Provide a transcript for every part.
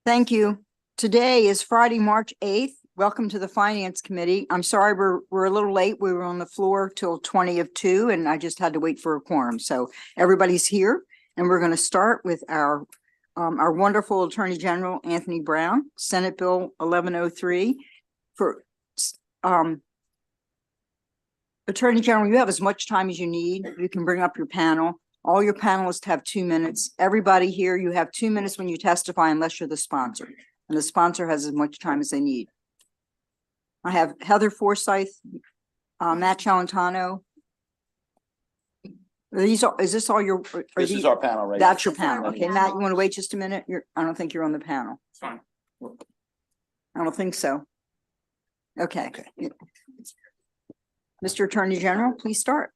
Thank you. Today is Friday, March 8th. Welcome to the Finance Committee. I'm sorry we're a little late. We were on the floor till 20 of 2 and I just had to wait for a quorum. So everybody's here and we're going to start with our wonderful Attorney General, Anthony Brown, Senate Bill 1103. For Attorney General, you have as much time as you need. You can bring up your panel. All your panelists have 2 minutes. Everybody here, you have 2 minutes when you testify unless you're the sponsor. And the sponsor has as much time as they need. I have Heather Forsyth, Matt Celentano. Is this all your? This is our panel, right? That's your panel. Okay, Matt, you want to wait just a minute? I don't think you're on the panel. It's fine. I don't think so. Okay. Mr. Attorney General, please start.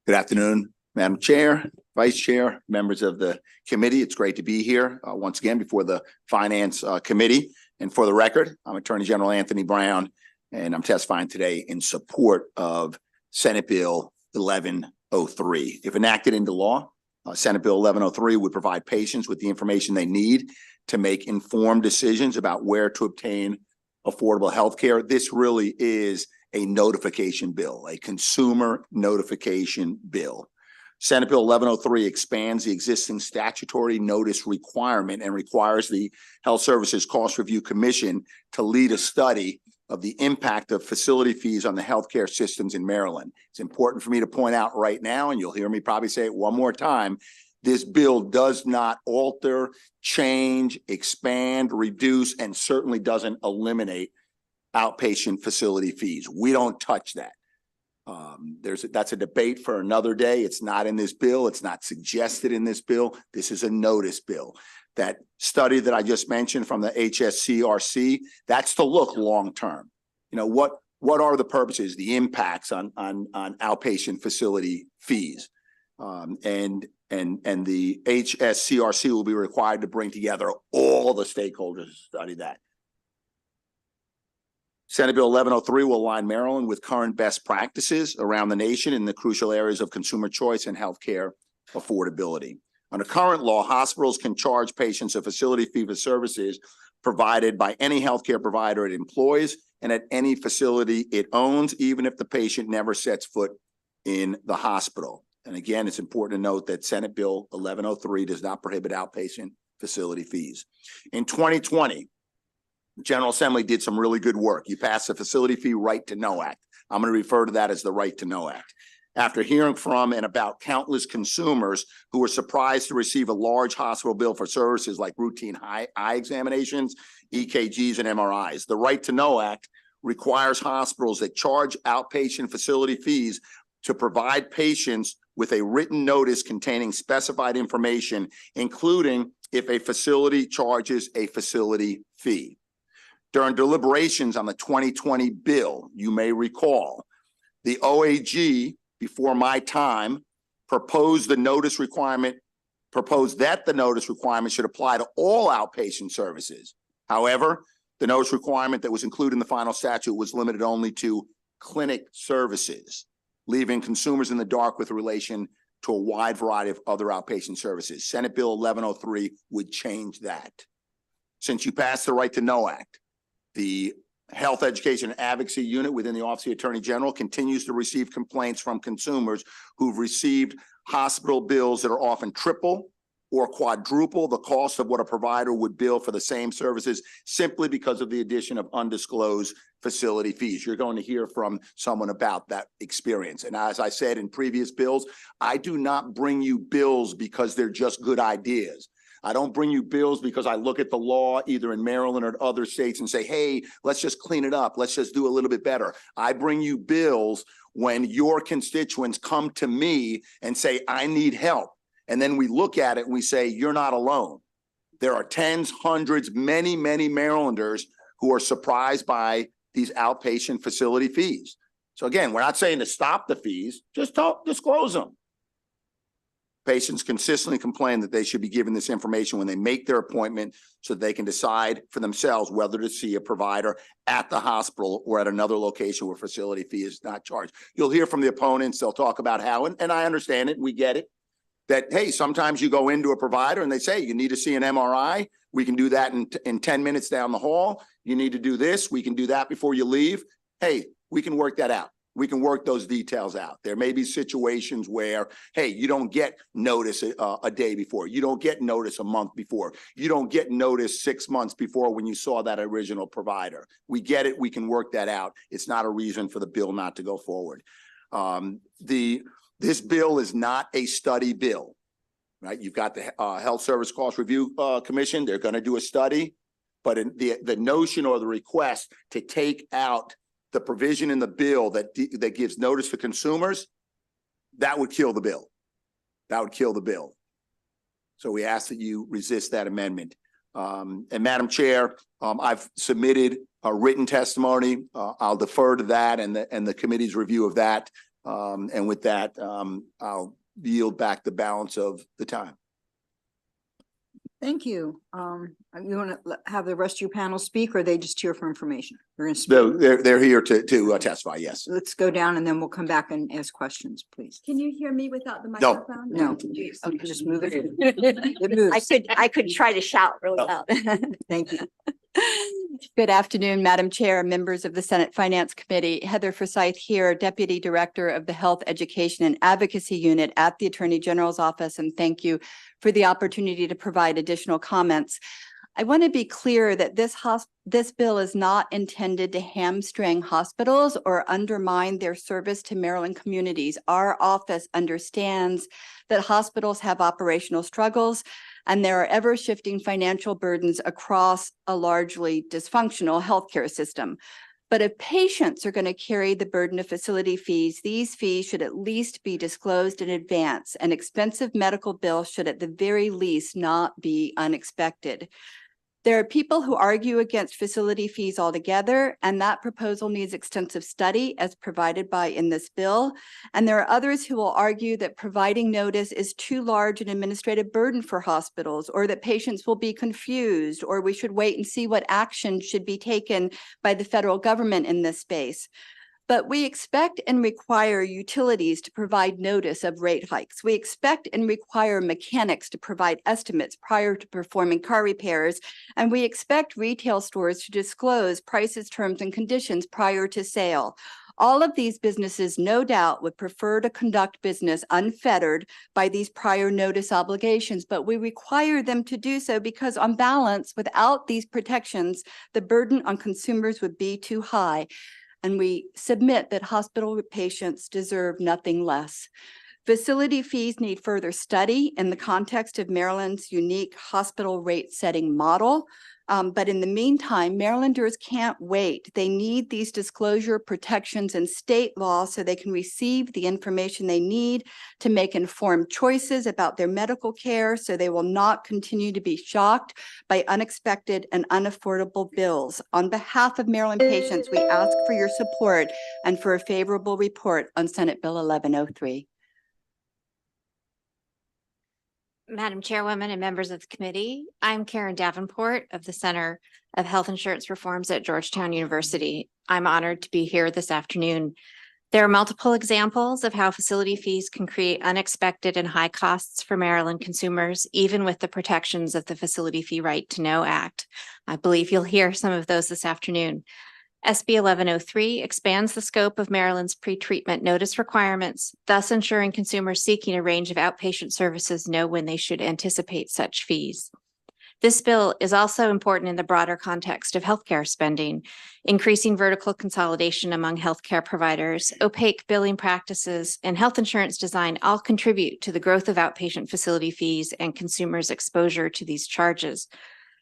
Good afternoon, Madam Chair, Vice Chair, members of the committee. It's great to be here once again before the Finance Committee. And for the record, I'm Attorney General Anthony Brown, and I'm testifying today in support of Senate Bill 1103. If enacted into law, Senate Bill 1103 would provide patients with the information they need to make informed decisions about where to obtain affordable health care. This really is a notification bill, a consumer notification bill. Senate Bill 1103 expands the existing statutory notice requirement and requires the Health Services Cost Review Commission to lead a study of the impact of facility fees on the healthcare systems in Maryland. It's important for me to point out right now, and you'll hear me probably say it one more time, this bill does not alter, change, expand, reduce, and certainly doesn't eliminate outpatient facility fees. We don't touch that. That's a debate for another day. It's not in this bill. It's not suggested in this bill. This is a notice bill. That study that I just mentioned from the HSCRC, that's to look long term. You know, what are the purposes, the impacts on outpatient facility fees? And the HSCRC will be required to bring together all the stakeholders to study that. Senate Bill 1103 will align Maryland with current best practices around the nation in the crucial areas of consumer choice and healthcare affordability. Under current law, hospitals can charge patients a facility fee for services provided by any healthcare provider it employs and at any facility it owns, even if the patient never sets foot in the hospital. And again, it's important to note that Senate Bill 1103 does not prohibit outpatient facility fees. In 2020, the General Assembly did some really good work. You passed the Facility Fee Right to Know Act. I'm going to refer to that as the Right to Know Act. After hearing from and about countless consumers who were surprised to receive a large hospital bill for services like routine eye examinations, EKGs, and MRIs, the Right to Know Act requires hospitals that charge outpatient facility fees to provide patients with a written notice containing specified information, including if a facility charges a facility fee. During deliberations on the 2020 bill, you may recall, the OAG, before my time, proposed that the notice requirement should apply to all outpatient services. However, the notice requirement that was included in the final statute was limited only to clinic services, leaving consumers in the dark with relation to a wide variety of other outpatient services. Senate Bill 1103 would change that. Since you passed the Right to Know Act, the Health Education and Advocacy Unit within the Office of the Attorney General continues to receive complaints from consumers who've received hospital bills that are often triple or quadruple the cost of what a provider would bill for the same services simply because of the addition of undisclosed facility fees. You're going to hear from someone about that experience. And as I said in previous bills, I do not bring you bills because they're just good ideas. I don't bring you bills because I look at the law either in Maryland or other states and say, hey, let's just clean it up. Let's just do a little bit better. I bring you bills when your constituents come to me and say, I need help. And then we look at it and we say, you're not alone. There are tens, hundreds, many, many Marylanders who are surprised by these outpatient facility fees. So again, we're not saying to stop the fees, just disclose them. Patients consistently complain that they should be given this information when they make their appointment so that they can decide for themselves whether to see a provider at the hospital or at another location where facility fee is not charged. You'll hear from the opponents. They'll talk about how, and I understand it. We get it. that, hey, sometimes you go into a provider and they say, you need to see an MRI. We can do that in 10 minutes down the hall. You need to do this. We can do that before you leave. Hey, we can work that out. We can work those details out. There may be situations where, hey, you don't get notice a day before. You don't get notice a month before. You don't get notice 6 months before when you saw that original provider. We get it. We can work that out. It's not a reason for the bill not to go forward. This bill is not a study bill, right? You've got the Health Service Cost Review Commission. They're going to do a study, but the notion or the request to take out the provision in the bill that gives notice to consumers, that would kill the bill. That would kill the bill. So we ask that you resist that amendment. And Madam Chair, I've submitted a written testimony. I'll defer to that and the committee's review of that. And with that, I'll yield back the balance of the time. Thank you. You want to have the rest of your panel speak, or are they just here for information? They're going to speak. So they're here to testify. Yes. Let's go down and then we'll come back and ask questions, please. Can you hear me without the No. microphone? No, okay, just move it. It moves. I could try to shout really loud. Thank you. Good afternoon, Madam Chair, members of the Senate Finance Committee. Heather Forsyth here, Deputy Director of the Health Education and Advocacy Unit at the Attorney General's Office, and thank you for the opportunity to provide additional comments. I want to be clear that this bill is not intended to hamstring hospitals or undermine their service to Maryland communities. Our office understands that hospitals have operational struggles and there are ever-shifting financial burdens across a largely dysfunctional healthcare system. But if patients are going to carry the burden of facility fees, these fees should at least be disclosed in advance. An expensive medical bill should at the very least not be unexpected. There are people who argue against facility fees altogether, and that proposal needs extensive study as provided by in this bill. And there are others who will argue that providing notice is too large an administrative burden for hospitals, or that patients will be confused, or we should wait and see what action should be taken by the federal government in this space. But we expect and require utilities to provide notice of rate hikes. We expect and require mechanics to provide estimates prior to performing car repairs. And we expect retail stores to disclose prices, terms, and conditions prior to sale. All of these businesses, no doubt, would prefer to conduct business unfettered by these prior notice obligations, but we require them to do so because on balance, without these protections, the burden on consumers would be too high. And we submit that hospital patients deserve nothing less. Facility fees need further study in the context of Maryland's unique hospital rate setting model. But in the meantime, Marylanders can't wait. They need these disclosure protections in state law so they can receive the information they need to make informed choices about their medical care, so they will not continue to be shocked by unexpected and unaffordable bills. On behalf of Maryland patients, we ask for your support and for a favorable report on Senate Bill 1103. Madam Chairwoman and members of the committee, I'm Karen Davenport of the Center of Health Insurance Reforms at Georgetown University. I'm honored to be here this afternoon. There are multiple examples of how facility fees can create unexpected and high costs for Maryland consumers, even with the protections of the Facility Fee Right to Know Act. I believe you'll hear some of those this afternoon. SB 1103 expands the scope of Maryland's pre-treatment notice requirements, thus ensuring consumers seeking a range of outpatient services know when they should anticipate such fees. This bill is also important in the broader context of healthcare spending. Increasing vertical consolidation among healthcare providers, opaque billing practices, and health insurance design all contribute to the growth of outpatient facility fees and consumers' exposure to these charges.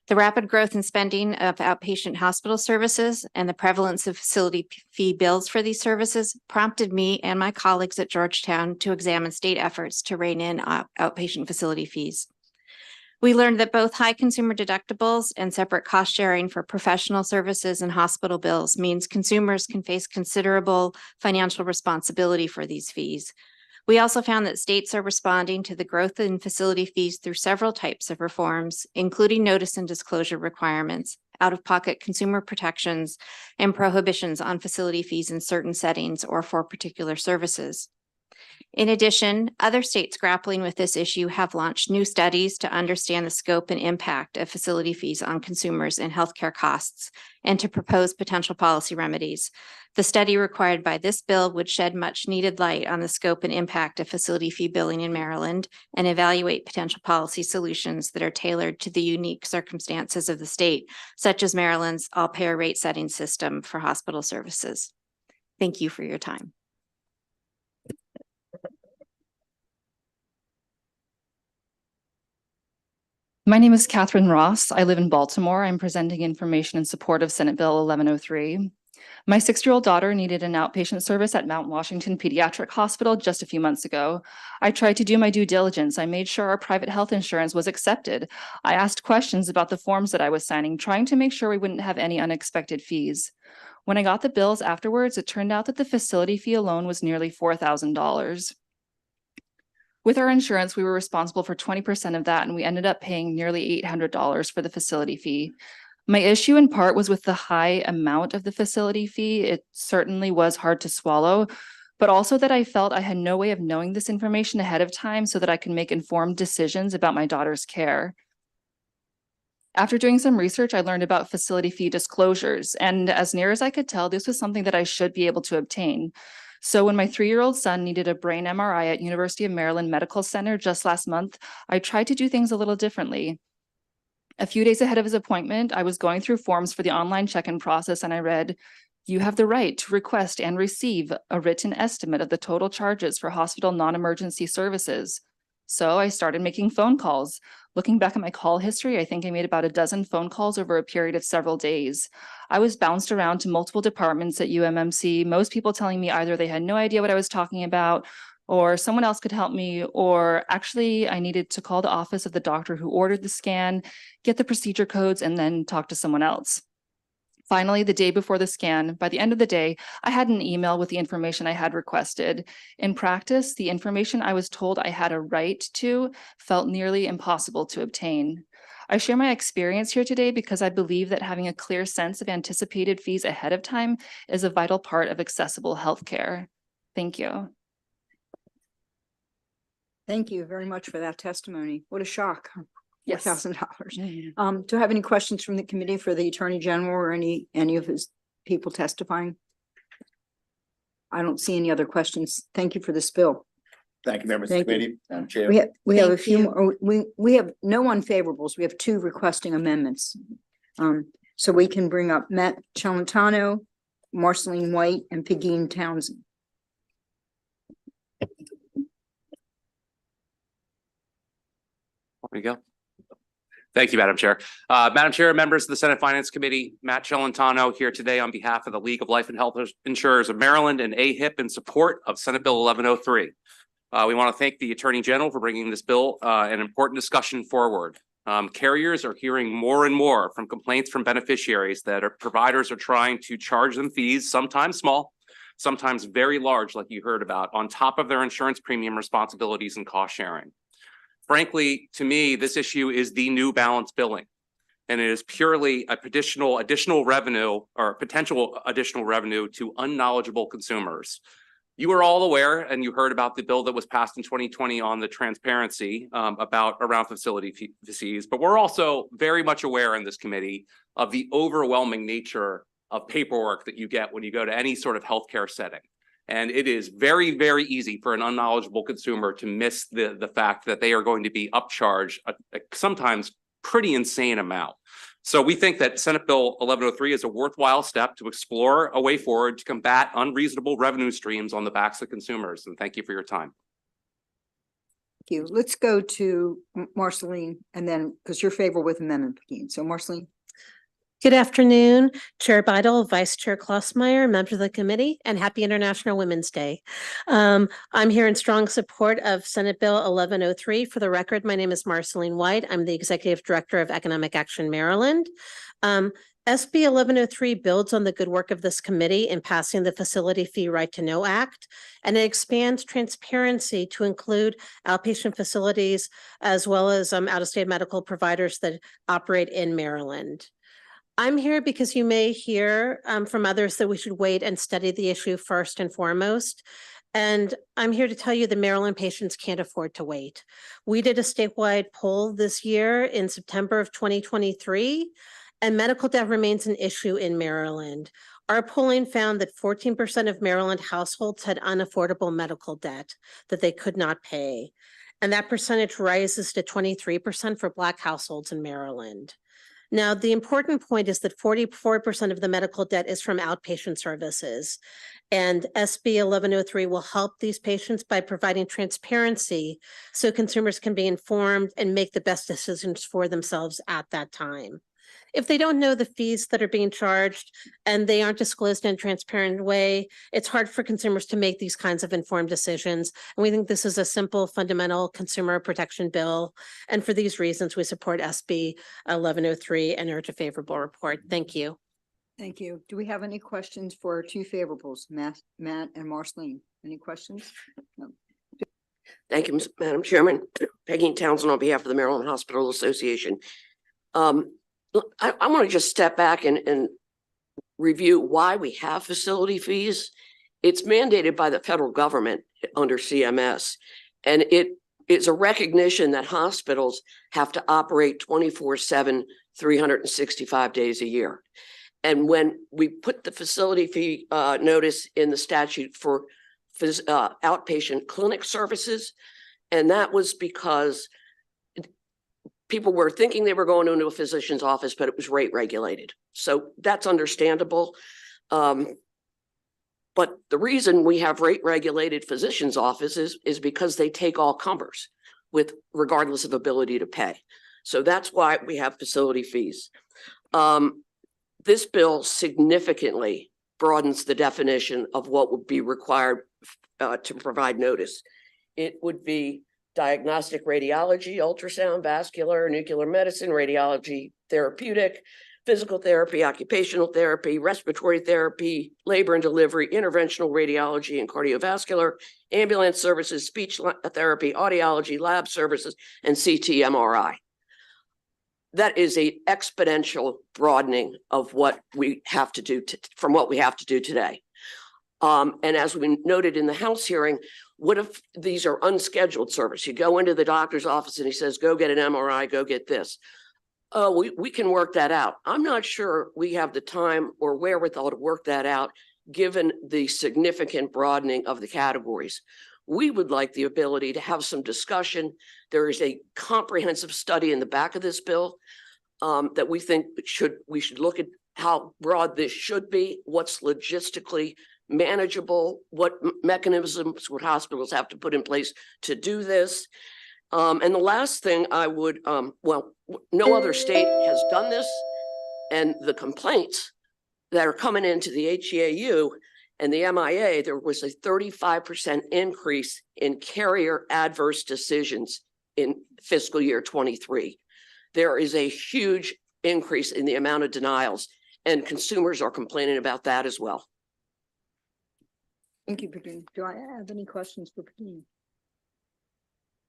The rapid growth in spending of outpatient hospital services and the prevalence of facility fee bills for these services prompted me and my colleagues at Georgetown to examine state efforts to rein in outpatient facility fees. We learned that both high consumer deductibles and separate cost sharing for professional services and hospital bills means consumers can face considerable financial responsibility for these fees. We also found that states are responding to the growth in facility fees through several types of reforms, including notice and disclosure requirements, out-of-pocket consumer protections, and prohibitions on facility fees in certain settings or for particular services. In addition, other states grappling with this issue have launched new studies to understand the scope and impact of facility fees on consumers and healthcare costs and to propose potential policy remedies. The study required by this bill would shed much needed light on the scope and impact of facility fee billing in Maryland and evaluate potential policy solutions that are tailored to the unique circumstances of the state, such as Maryland's all-payer rate setting system for hospital services. Thank you for your time. My name is Catherine Ross. I live in Baltimore. I'm presenting information in support of Senate Bill 1103. My 6-year-old daughter needed an outpatient service at Mount Washington Pediatric Hospital just a few months ago. I tried to do my due diligence. I made sure our private health insurance was accepted. I asked questions about the forms that I was signing, trying to make sure we wouldn't have any unexpected fees. When I got the bills afterwards, it turned out that the facility fee alone was nearly $4,000. With our insurance, we were responsible for 20% of that, and we ended up paying nearly $800 for the facility fee. My issue in part was with the high amount of the facility fee. It certainly was hard to swallow, but also that I felt I had no way of knowing this information ahead of time so that I could make informed decisions about my daughter's care. After doing some research, I learned about facility fee disclosures, and as near as I could tell, this was something that I should be able to obtain. So when my 3-year-old son needed a brain MRI at University of Maryland Medical Center just last month, I tried to do things a little differently. A few days ahead of his appointment, I was going through forms for the online check-in process, and I read, "You have the right to request and receive a written estimate of the total charges for hospital non-emergency services." So I started making phone calls. Looking back at my call history, I think I made about a dozen phone calls over a period of several days. I was bounced around to multiple departments at UMMC, most people telling me either they had no idea what I was talking about, or someone else could help me, or actually I needed to call the office of the doctor who ordered the scan, get the procedure codes, and then talk to someone else. Finally, the day before the scan, by the end of the day, I had an email with the information I had requested. In practice, the information I was told I had a right to felt nearly impossible to obtain. I share my experience here today because I believe that having a clear sense of anticipated fees ahead of time is a vital part of accessible healthcare. Thank you. Thank you very much for that testimony. What a shock. Yes. $4,000. Yeah. Do I have any questions from the committee for the Attorney General or any of his people testifying? I don't see any other questions. Thank you for this bill. Thank you, members of the Thank you. committee, Madam Chair. We have a Thank few you. more, we have no unfavorables. We have 2 requesting amendments. So we can bring up Matt Celentano, Marceline White, and Pegeen Townsend. There you go. Thank you, Madam Chair. Madam Chair, members of the Senate Finance Committee, Matt Celentano here today on behalf of the League of Life and Health Insurers of Maryland and AHIP in support of Senate Bill 1103. We want to thank the Attorney General for bringing this bill, an important discussion forward. Carriers are hearing more and more from complaints from beneficiaries that providers are trying to charge them fees, sometimes small, sometimes very large, like you heard about, on top of their insurance premium responsibilities and cost sharing. Frankly, to me, this issue is the new balance billing, and it is purely a additional revenue or potential additional revenue to unknowledgeable consumers. You are all aware, and you heard about the bill that was passed in 2020 on the transparency around facility fees, but we're also very much aware in this committee of the overwhelming nature of paperwork that you get when you go to any sort of healthcare setting. And it is very, very easy for an unknowledgeable consumer to miss the fact that they are going to be upcharged a sometimes pretty insane amount. So we think that Senate Bill 1103 is a worthwhile step to explore a way forward to combat unreasonable revenue streams on the backs of consumers. And thank you for your time. Thank you. Let's go to Marceline, and then, because you're favorable with amendment, Pegeen. So Marceline. Good afternoon, Chair Beidel, Vice Chair Klossmeyer, members of the committee, and happy International Women's Day. I'm here in strong support of Senate Bill 1103. For the record, my name is Marceline White. I'm the Executive Director of Economic Action Maryland. SB 1103 builds on the good work of this committee in passing the Facility Fee Right to Know Act, and it expands transparency to include outpatient facilities as well as out-of-state medical providers that operate in Maryland. I'm here because you may hear from others that we should wait and study the issue first and foremost. And I'm here to tell you the Maryland patients can't afford to wait. We did a statewide poll this year in September of 2023, and medical debt remains an issue in Maryland. Our polling found that 14% of Maryland households had unaffordable medical debt that they could not pay. And that percentage rises to 23% for Black households in Maryland. Now, the important point is that 44% of the medical debt is from outpatient services. And SB 1103 will help these patients by providing transparency so consumers can be informed and make the best decisions for themselves at that time. If they don't know the fees that are being charged and they aren't disclosed in a transparent way, it's hard for consumers to make these kinds of informed decisions. And we think this is a simple, fundamental consumer protection bill. And for these reasons, we support SB 1103 and urge a favorable report. Thank you. Thank you. Do we have any questions for our two favorables, Matt and Marceline? Any questions? No. Thank you, Madam Chairman. Peggy Townsend on behalf of the Maryland Hospital Association. Look, I want to just step back and review why we have facility fees. It's mandated by the federal government under CMS, and it is a recognition that hospitals have to operate 24/7, 365 days a year. And when we put the facility fee notice in the statute for outpatient clinic services, and that was because people were thinking they were going into a physician's office, but it was rate regulated. So that's understandable. But the reason we have rate regulated physician's offices is because they take all comers with regardless of ability to pay. So that's why we have facility fees. This bill significantly broadens the definition of what would be required to provide notice. It would be diagnostic radiology, ultrasound, vascular, nuclear medicine, radiology, therapeutic, physical therapy, occupational therapy, respiratory therapy, labor and delivery, interventional radiology and cardiovascular, ambulance services, speech therapy, audiology, lab services, and CT MRI. That is an exponential broadening of what we have to do from what we have to do today. And as we noted in the House hearing, what if these are unscheduled service? You go into the doctor's office and he says, go get an MRI, go get this. Oh, we can work that out. I'm not sure we have the time or wherewithal to work that out, given the significant broadening of the categories. We would like the ability to have some discussion. There is a comprehensive study in the back of this bill that we think we should look at how broad this should be, what's logistically manageable, what mechanisms would hospitals have to put in place to do this. And the last thing I would, well, no other state has done this, and the complaints that are coming into the HEAU and the MIA, there was a 35% increase in carrier adverse decisions in fiscal year 23. There is a huge increase in the amount of denials, and consumers are complaining about that as well. Thank you, Pagini. Do I have any questions for Pagini?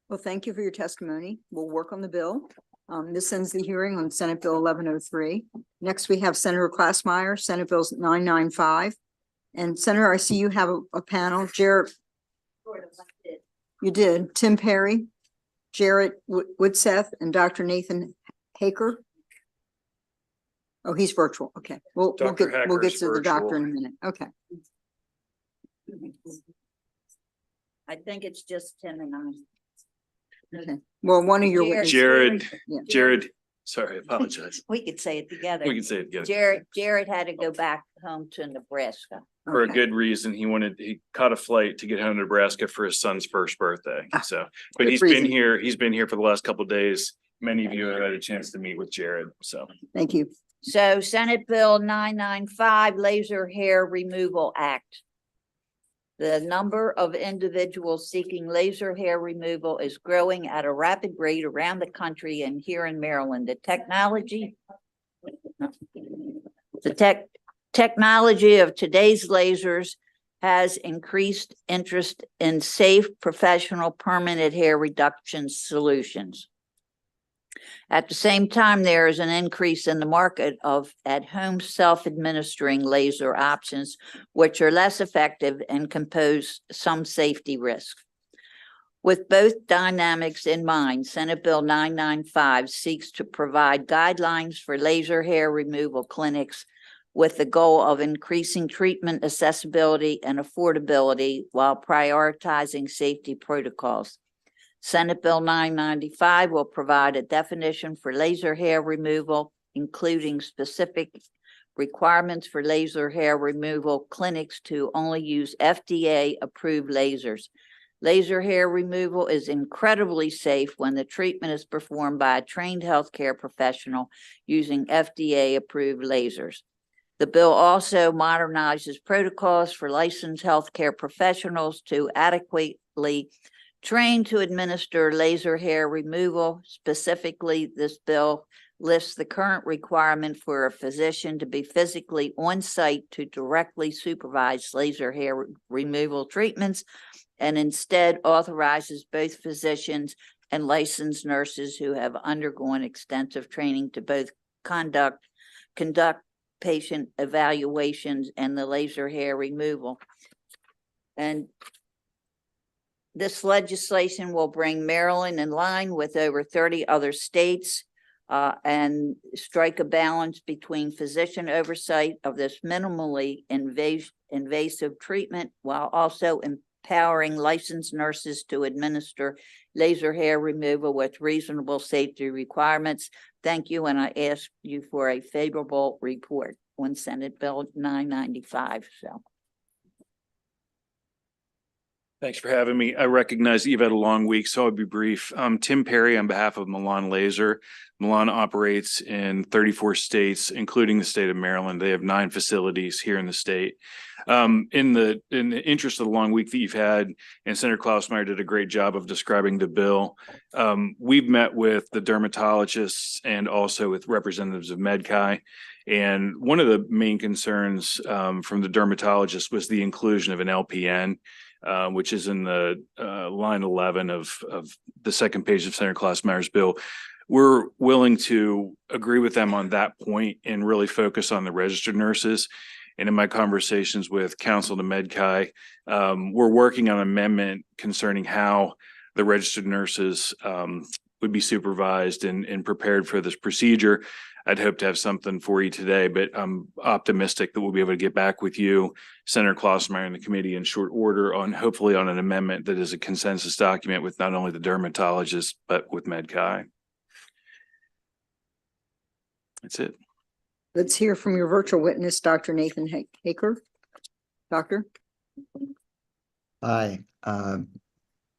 Well, thank you for your testimony. We'll work on the bill. This ends the hearing on Senate Bill 1103. Next, we have Senator Klassmeyer, Senate Bill 995. And Senator, I see you have a panel. Jarrett. You did. Tim Perry, Jarrett Woodseth, and Dr. Nathan Haker. Oh, he's virtual. Okay. We'll get to the doctor in a minute. Okay. I think it's just Tim and I. Okay. Well, one of your witnesses. Jared, Yeah. Jared, sorry, I apologize. We could say it together. We can say it together. Jared had to go back home to Nebraska. For a Okay. good reason. He caught a flight to get home to Nebraska for his son's first birthday. So, but good he's reason. been here for the last couple of days. Many of you have had a chance to meet with Jared, so. Thank you. So Senate Bill 995, Laser Hair Removal Act. The number of individuals seeking laser hair removal is growing at a rapid rate around the country and here in Maryland. The technology of today's lasers has increased interest in safe, professional, permanent hair reduction solutions. At the same time, there is an increase in the market of at-home self-administering laser options, which are less effective and can pose some safety risks. With both dynamics in mind, Senate Bill 995 seeks to provide guidelines for laser hair removal clinics with the goal of increasing treatment accessibility and affordability while prioritizing safety protocols. Senate Bill 995 will provide a definition for laser hair removal, including specific requirements for laser hair removal clinics to only use FDA-approved lasers. Laser hair removal is incredibly safe when the treatment is performed by a trained healthcare professional using FDA-approved lasers. The bill also modernizes protocols for licensed healthcare professionals to adequately train to administer laser hair removal. Specifically, this bill lifts the current requirement for a physician to be physically on site to directly supervise laser hair removal treatments, and instead authorizes both physicians and licensed nurses who have undergone extensive training to both conduct patient evaluations and the laser hair removal. And this legislation will bring Maryland in line with over 30 other states and strike a balance between physician oversight of this minimally invasive treatment while also empowering licensed nurses to administer laser hair removal with reasonable safety requirements. Thank you, and I ask you for a favorable report on Senate Bill 995. So. Thanks for having me. I recognize that you've had a long week, so I'll be brief. Tim Perry on behalf of Milan Laser. Milan operates in 34 states, including the state of Maryland. They have 9 facilities here in the state. In the interest of the long week that you've had, and Senator Klausmeier did a great job of describing the bill. We've met with the dermatologists and also with representatives of MedChi. And one of the main concerns from the dermatologist was the inclusion of an LPN. Which is in the line 11 of the second page of Senator Klausmeier's bill. We're willing to agree with them on that point and really focus on the registered nurses. And in my conversations with counsel to MedChi, we're working on an amendment concerning how the registered nurses would be supervised and prepared for this procedure. I'd hope to have something for you today, but I'm optimistic that we'll be able to get back with you, Senator Klausmeier, and the committee in short order on hopefully on an amendment that is a consensus document with not only the dermatologists, but with MedChi. That's it. Let's hear from your virtual witness, Dr. Nathan Haker. Doctor. Hi,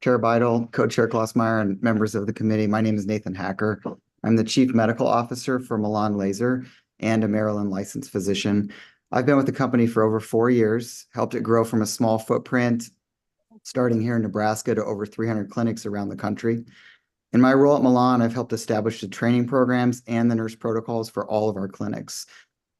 Chair Beidel, Co-Chair Klausmeier, and members of the committee. My name is Nathan Hacker. I'm the Chief Medical Officer for Milan Laser and a Maryland licensed physician. I've been with the company for over 4 years, helped it grow from a small footprint, starting here in Nebraska, to over 300 clinics around the country. In my role at Milan, I've helped establish the training programs and the nurse protocols for all of our clinics.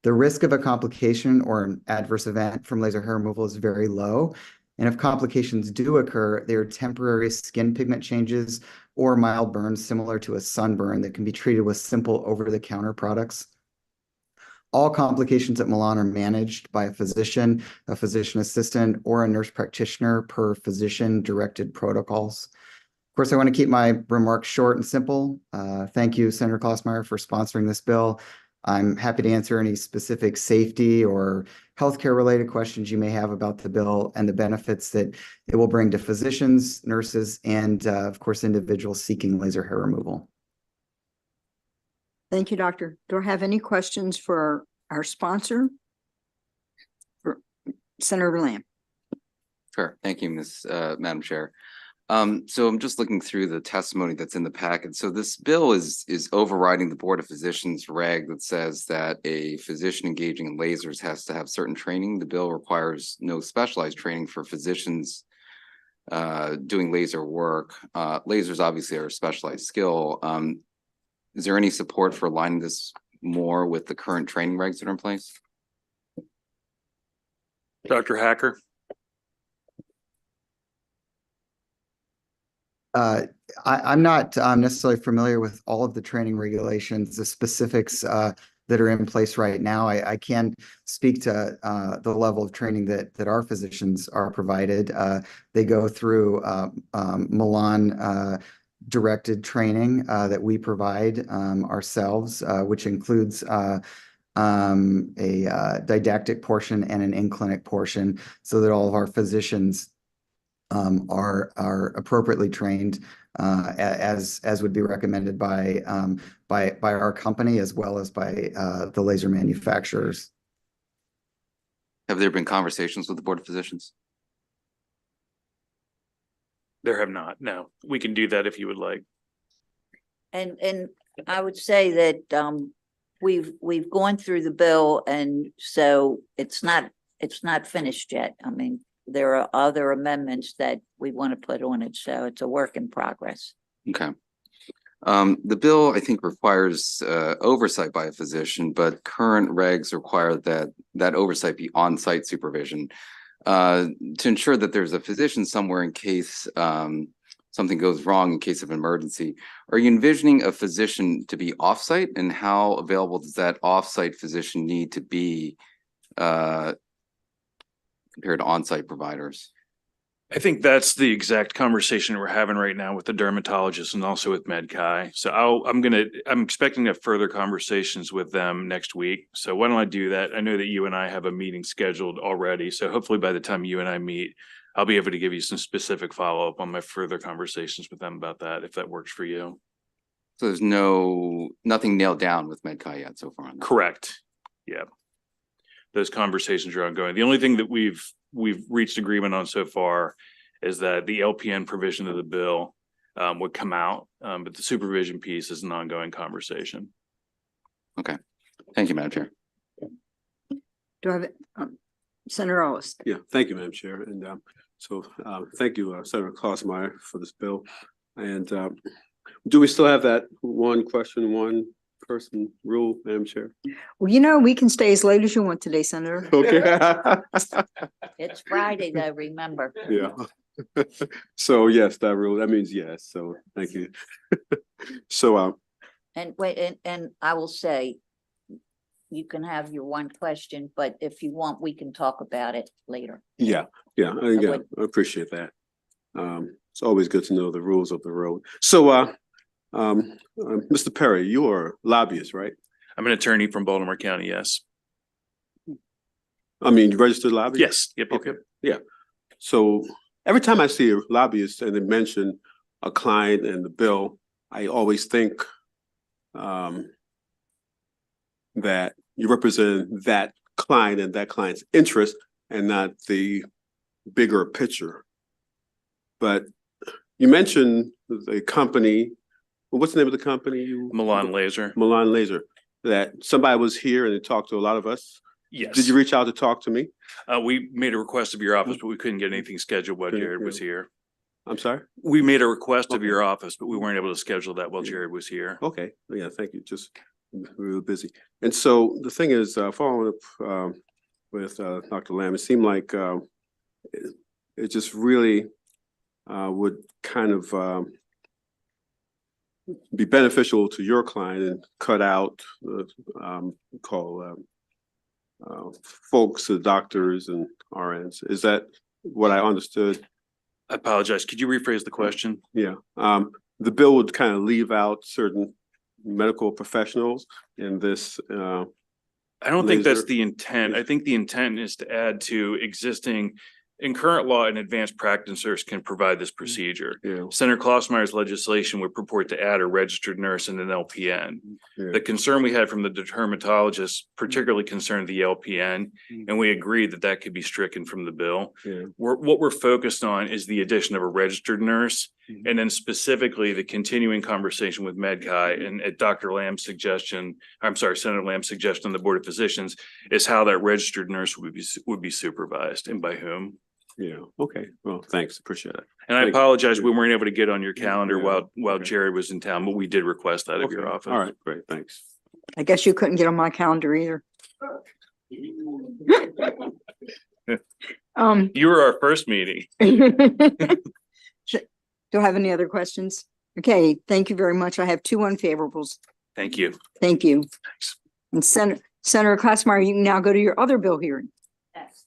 The risk of a complication or an adverse event from laser hair removal is very low. And if complications do occur, they are temporary skin pigment changes or mild burns similar to a sunburn that can be treated with simple over-the-counter products. All complications at Milan are managed by a physician assistant, or a nurse practitioner per physician-directed protocols. Of course, I want to keep my remarks short and simple. Thank you, Senator Klausmeier, for sponsoring this bill. I'm happy to answer any specific safety or healthcare-related questions you may have about the bill and the benefits that it will bring to physicians, nurses, and, of course, individuals seeking laser hair removal. Thank you, Doctor. Do I have any questions for our sponsor? For Senator Lamb. Sure. Thank you, Madam Chair. So I'm just looking through the testimony that's in the packet. So this bill is overriding the Board of Physicians reg that says that a physician engaging in lasers has to have certain training. The bill requires no specialized training for physicians doing laser work. Lasers obviously are a specialized skill. Is there any support for aligning this more with the current training regs that are in place? Dr. Hacker. I'm not necessarily familiar with all of the training regulations, the specifics that are in place right now. I can speak to the level of training that our physicians are provided. They go through Milan directed training that we provide ourselves, which includes a didactic portion and an in-clinic portion, so that all of our physicians are appropriately trained as would be recommended by our company as well as by the laser manufacturers. Have there been conversations with the Board of Physicians? There have not. No, we can do that if you would like. And I would say that we've gone through the bill, and so it's not finished yet. I mean, there are other amendments that we want to put on it, so it's a work in progress. Okay. The bill, I think, requires oversight by a physician, but current regs require that oversight be on-site supervision to ensure that there's a physician somewhere in case something goes wrong in case of emergency. Are you envisioning a physician to be off-site, and how available does that off-site physician need to be compared to on-site providers? I think that's the exact conversation we're having right now with the dermatologist and also with MedChi. So I'm expecting to have further conversations with them next week. So why don't I do that? I know that you and I have a meeting scheduled already. So hopefully by the time you and I meet, I'll be able to give you some specific follow-up on my further conversations with them about that, if that works for you. So there's nothing nailed down with MedChi yet so far on that. Correct. Yeah. Those conversations are ongoing. The only thing that we've reached agreement on so far is that the LPN provision of the bill would come out, but the supervision piece is an ongoing conversation. Okay. Thank you, Madam Chair. Do I have Senator Ellis? Yeah, thank you, Madam Chair. And thank you, Senator Klossmeyer, for this bill. And do we still have that one question, one person rule, Madam Chair? Well, you know, we can stay as late as you want today, Senator. Okay. It's Friday though, remember. Yeah. So yes, that rule, that means yes. So thank you. So And wait, and I will say, you can have your one question, but if you want, we can talk about it later. yeah, again, I appreciate that. It's always good to know the rules of the road. So Mr. Perry, you are a lobbyist, right? I'm an attorney from Baltimore County, yes. I mean, you registered lobbyist? Yes. Yep. Okay. Yeah. So every time I see a lobbyist and they mention a client and the bill, I always think that you represent that client and that client's interest and not the bigger picture. But you mentioned the company. What's the name of the company? Milan Laser. Milan Laser. That somebody was here and they talked to a lot of us. Yes. Did you reach out to talk to me? We made a request of your office, but we couldn't get anything scheduled while Jared was here. I'm sorry? We made a request of your office, but we weren't able to schedule that while Jared was here. Okay, yeah, thank you. Just real busy. And so the thing is, following up with Dr. Lamb, it seemed like it just really would kind of be beneficial to your client and cut out folks, the doctors and RNs. Is that what I understood? I apologize. Could you rephrase the question? Yeah. The bill would kind of leave out certain medical professionals in this. I don't think that's the intent. I think the intent is to add to existing. In current law, an advanced practitioners can provide this procedure. Yeah. Senator Klossmeyer's legislation would purport to add a registered nurse and an LPN. Yeah. The concern we had from the dermatologist particularly concerned the LPN, and we agreed that that could be stricken from the bill. Yeah. What we're focused on is the addition of a registered nurse, and then specifically the continuing conversation with MedChi and at Dr. Lamb's suggestion, I'm sorry, Senator Lamb's suggestion on the Board of Physicians is how that registered nurse would be supervised and by whom. Yeah. Okay. Well, thanks. Appreciate it. And I apologize, we weren't able to get on your calendar Yeah. while Jared was in town, but we did request that of your office. All right. Great. Thanks. I guess you couldn't get on my calendar either. You were our first meeting. Do I have any other questions? Okay, thank you very much. I have two unfavorables. Thank you. Thank you. And Senator Klausmeyer, you can now go to your other bill hearing. Yes.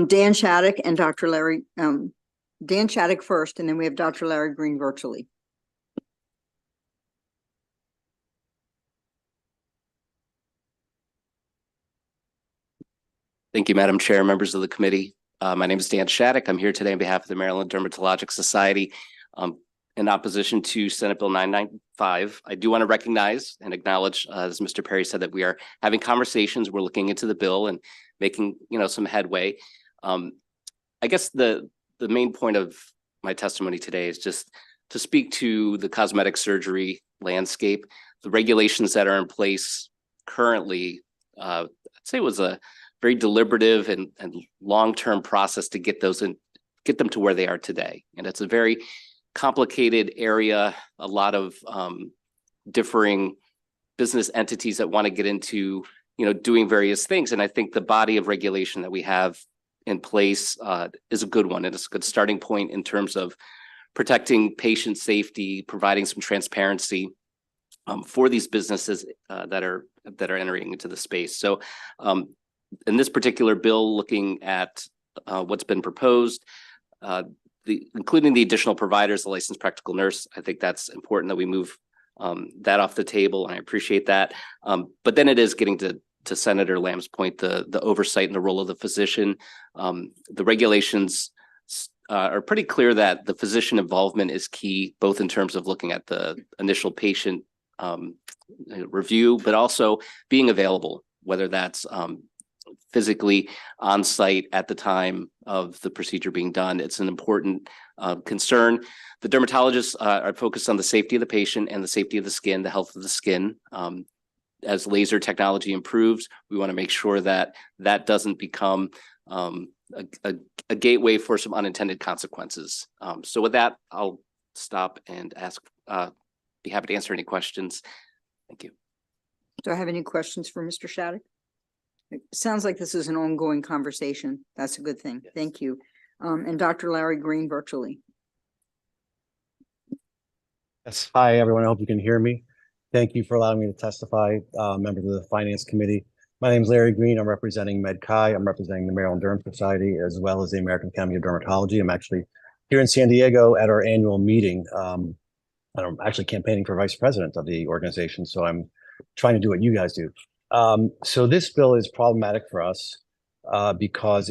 Dan Shattuck and Dr. Larry, Dan Shattuck first, and then we have Dr. Larry Green virtually. Thank you, Madam Chair, members of the committee. My name is Dan Shattuck. I'm here today on behalf of the Maryland Dermatologic Society in opposition to Senate Bill 995. I do want to recognize and acknowledge, as Mr. Perry said, that we are having conversations. We're looking into the bill and making, some headway. I guess the main point of my testimony today is just to speak to the cosmetic surgery landscape. The regulations that are in place currently, I'd say it was a very deliberative and long-term process to get those and get them to where they are today. And it's a very complicated area, a lot of differing business entities that want to get into, doing various things. And I think the body of regulation that we have in place is a good one. And it's a good starting point in terms of protecting patient safety, providing some transparency for these businesses that are entering into the space. So in this particular bill, looking at what's been proposed, including the additional providers, the licensed practical nurse, I think that's important that we move that off the table, and I appreciate that. But then it is getting to Senator Lamb's point, the oversight and the role of the physician. The regulations are pretty clear that the physician involvement is key, both in terms of looking at the initial patient review, but also being available, whether that's physically on site at the time of the procedure being done. It's an important concern. The dermatologists are focused on the safety of the patient and the safety of the skin, the health of the skin. As laser technology improves, we want to make sure that that doesn't become a gateway for some unintended consequences. So with that, I'll stop and be happy to answer any questions. Thank you. Do I have any questions for Mr. Shattuck? It sounds like this is an ongoing conversation. That's a good thing. Yes. Thank you. And Dr. Larry Green virtually. Yes. Hi, everyone. I hope you can hear me. Thank you for allowing me to testify, members of the Finance Committee. My name is Larry Green. I'm representing MedChi. I'm representing the Maryland Derm Society as well as the American Academy of Dermatology. I'm actually here in San Diego at our annual meeting. And I'm actually campaigning for vice president of the organization. So I'm trying to do what you guys do. So this bill is problematic for us because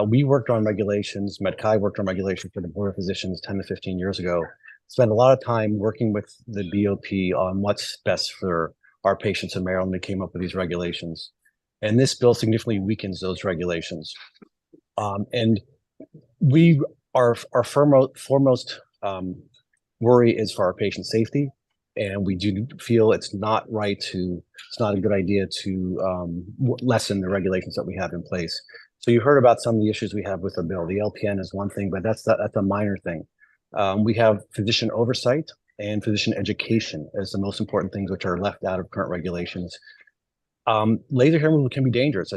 we worked on regulations, MedChi worked on regulations for the Board of Physicians 10 to 15 years ago, spent a lot of time working with the BOP on what's best for our patients in Maryland. We came up with these regulations. And this bill significantly weakens those regulations. And our foremost worry is for our patient safety. And we do feel it's not a good idea to lessen the regulations that we have in place. So you heard about some of the issues we have with the bill. The LPN is one thing, but that's a minor thing. We have physician oversight and physician education as the most important things, which are left out of current regulations. Laser hair removal can be dangerous,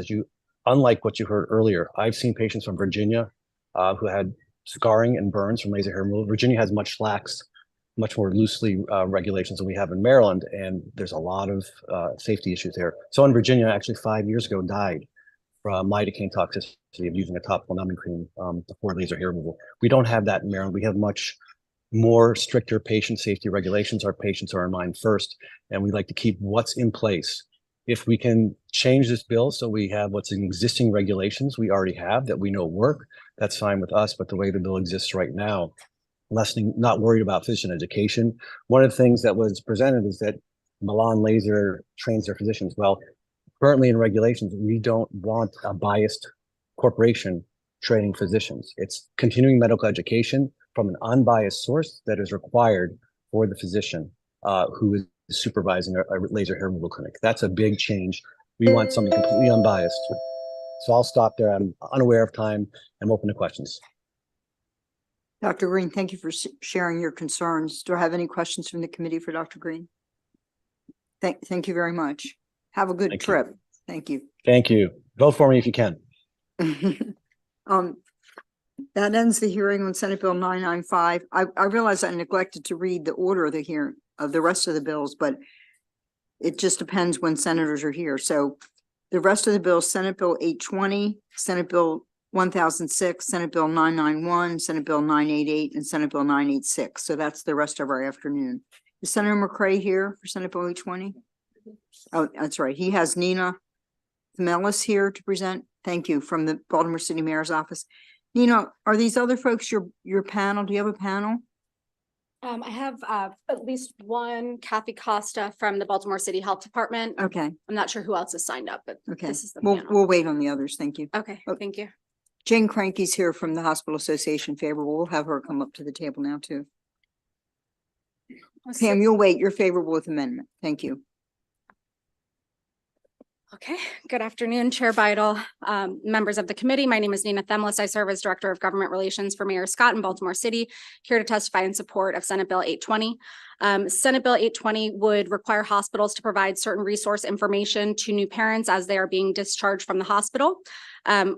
unlike what you heard earlier. I've seen patients from Virginia who had scarring and burns from laser hair removal. Virginia has much more loosely regulations than we have in Maryland, and there's a lot of safety issues there. So in Virginia, actually 5 years ago, died from lidocaine toxicity of using a topical numbing cream before laser hair removal. We don't have that in Maryland. We have much more stricter patient safety regulations. Our patients are in mind first, and we like to keep what's in place. If we can change this bill so we have what's in existing regulations we already have that we know work, that's fine with us. But the way the bill exists right now, not worried about physician education. One of the things that was presented is that Milan Laser trains their physicians. Well, currently in regulations, we don't want a biased corporation training physicians. It's continuing medical education from an unbiased source that is required for the physician who is supervising a laser hair removal clinic. That's a big change. We want something completely unbiased. So I'll stop there. I'm unaware of time. I'm open to questions. Dr. Green, thank you for sharing your concerns. Do I have any questions from the committee for Dr. Green? Thank you very much. Have a good trip. Thank you. Thank you. Vote for me if you can. That ends the hearing on Senate Bill 995. I realize I neglected to read the order of the hearing of the rest of the bills, but it just depends when senators are here. So the rest of the bills, Senate Bill 820, Senate Bill 1006, Senate Bill 991, Senate Bill 988, and Senate Bill 986. So that's the rest of our afternoon. Is Senator McCray here for Senate Bill 820? Oh, that's right. He has Nina Themelis here to present. Thank you, from the Baltimore City Mayor's Office. Nina, are these other folks your panel? Do you have a panel? I have at least one, Kathy Costa from the Baltimore City Health Department. Okay, I'm not sure who else is signed up, but okay. this is the We'll panel. we'll wait on the others. Thank you. Okay, Oh. thank you. Jane Cranky's here from the Hospital Association favorable. We'll have her come up to the table now too. Pam, you'll wait. You're favorable with amendment. Thank you. Okay, good afternoon, Chair Beidle, members of the committee. My name is Nina Themelis. I serve as Director of Government Relations for Mayor Scott in Baltimore City, here to testify in support of Senate Bill 820. Senate Bill 820 would require hospitals to provide certain resource information to new parents as they are being discharged from the hospital.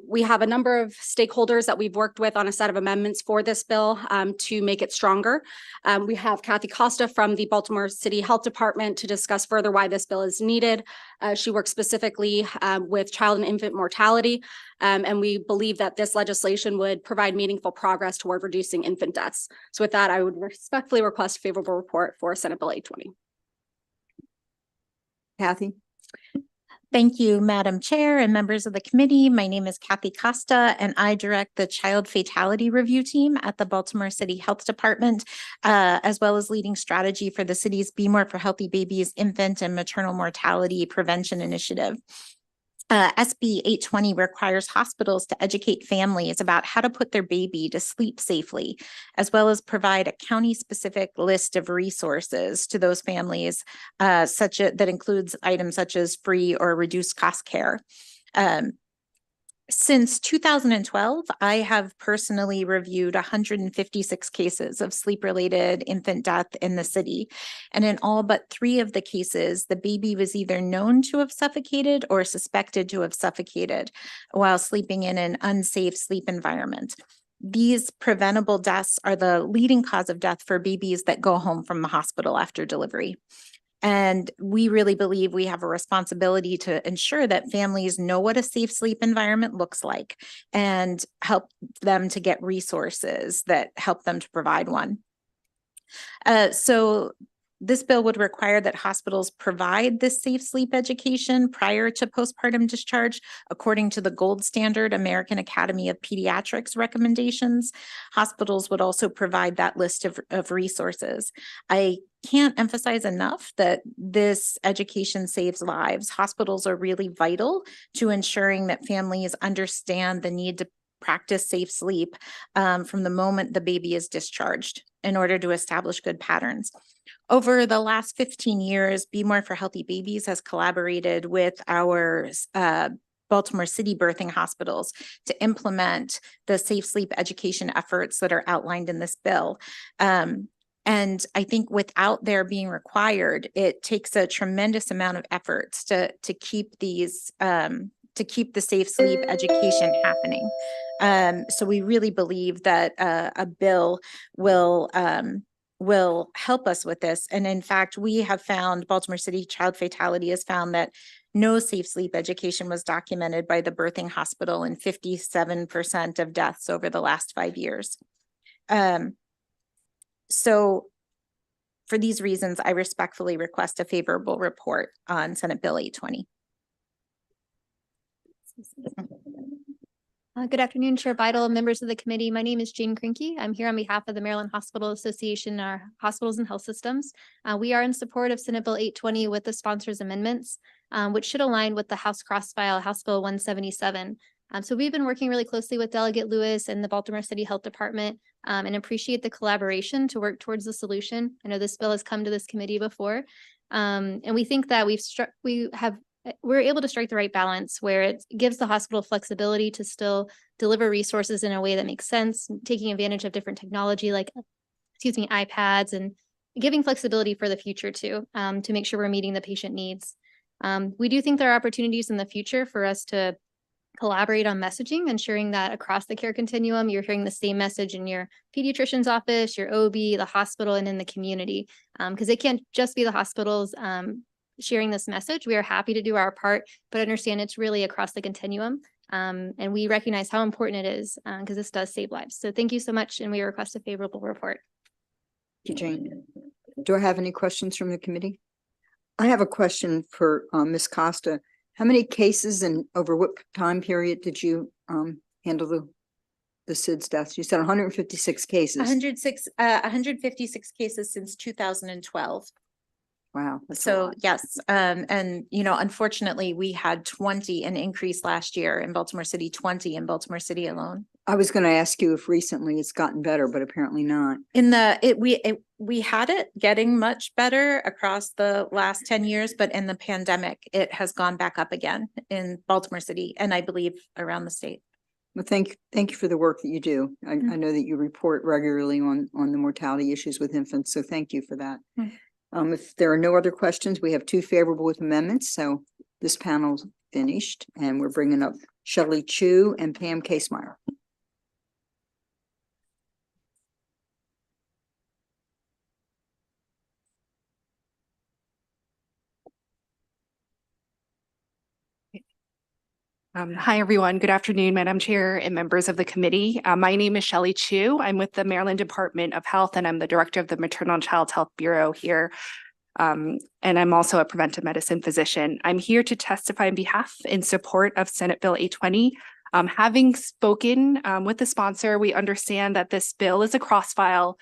We have a number of stakeholders that we've worked with on a set of amendments for this bill to make it stronger. We have Kathy Costa from the Baltimore City Health Department to discuss further why this bill is needed. She works specifically with child and infant mortality, and we believe that this legislation would provide meaningful progress toward reducing infant deaths. So with that, I would respectfully request a favorable report for Senate Bill 820. Kathy? Thank you, Madam Chair and members of the committee. My name is Kathy Costa, and I direct the Child Fatality Review Team at the Baltimore City Health Department, as well as leading strategy for the city's Be More for Healthy Babies Infant and Maternal Mortality Prevention Initiative. SB 820 requires hospitals to educate families about how to put their baby to sleep safely, as well as provide a county-specific list of resources to those families, that includes items such as free or reduced cost care. Since 2012, I have personally reviewed 156 cases of sleep-related infant death in the city. And in all but 3 of the cases, the baby was either known to have suffocated or suspected to have suffocated while sleeping in an unsafe sleep environment. These preventable deaths are the leading cause of death for babies that go home from the hospital after delivery. And we really believe we have a responsibility to ensure that families know what a safe sleep environment looks like and help them to get resources that help them to provide one. So this bill would require that hospitals provide this safe sleep education prior to postpartum discharge, according to the gold standard American Academy of Pediatrics recommendations. Hospitals would also provide that list of resources. I can't emphasize enough that this education saves lives. Hospitals are really vital to ensuring that families understand the need to practice safe sleep from the moment the baby is discharged in order to establish good patterns. Over the last 15 years, Be More for Healthy Babies has collaborated with our Baltimore City birthing hospitals to implement the safe sleep education efforts that are outlined in this bill. And I think without their being required, it takes a tremendous amount of efforts to keep these to keep the safe sleep education happening. So we really believe that a bill will help us with this. And in fact, we have found, Baltimore City Child Fatality has found that no safe sleep education was documented by the birthing hospital in 57% of deaths over the last 5 years. So for these reasons, I respectfully request a favorable report on Senate Bill 820. Good afternoon, Chair Beidle, members of the committee. My name is Jane Krinke. I'm here on behalf of the Maryland Hospital Association, our hospitals and health systems. We are in support of Senate Bill 820 with the sponsors' amendments, which should align with the House cross-file, House Bill 177. So we've been working really closely with Delegate Lewis and the Baltimore City Health Department and appreciate the collaboration to work towards the solution. I know this bill has come to this committee before, and we think that we're able to strike the right balance where it gives the hospital flexibility to still deliver resources in a way that makes sense, taking advantage of different technology like, iPads, and giving flexibility for the future too, to make sure we're meeting the patient needs. We do think there are opportunities in the future for us to collaborate on messaging, ensuring that across the care continuum, you're hearing the same message in your pediatrician's office, your OB, the hospital, and in the community. Because it can't just be the hospitals sharing this message. We are happy to do our part, but understand it's really across the continuum. And we recognize how important it is because this does save lives. So thank you so much, and we request a favorable report. Thank you, Jane. Do I have any questions from the committee? I have a question for Ms. Costa. How many cases and over what time period did you handle the SIDS deaths? You said 156 cases. 156 cases since 2012. Wow. that's a So lot. yes, and you know, unfortunately, we had 20 an increase last year in Baltimore City, 20 in Baltimore City alone. I was going to ask you if recently it's gotten better, but apparently not. We had it getting much better across the last 10 years, but in the pandemic, it has gone back up again in Baltimore City and I believe around the state. Well, thank you for the work that you do. I know that you report regularly on the mortality issues with infants, so thank you for that. If there are no other questions, we have 2 favorable with amendments, so this panel's finished, and we're bringing up Shelley Chu and Pam Casemeyer. Hi, everyone. Good afternoon, Madam Chair and members of the committee. My name is Shelley Chu. I'm with the Maryland Department of Health, and I'm the director of the Maternal and Child Health Bureau here. And I'm also a preventive medicine physician. I'm here to testify on behalf in support of Senate Bill 820. Having spoken with the sponsor, we understand that this bill is a cross-file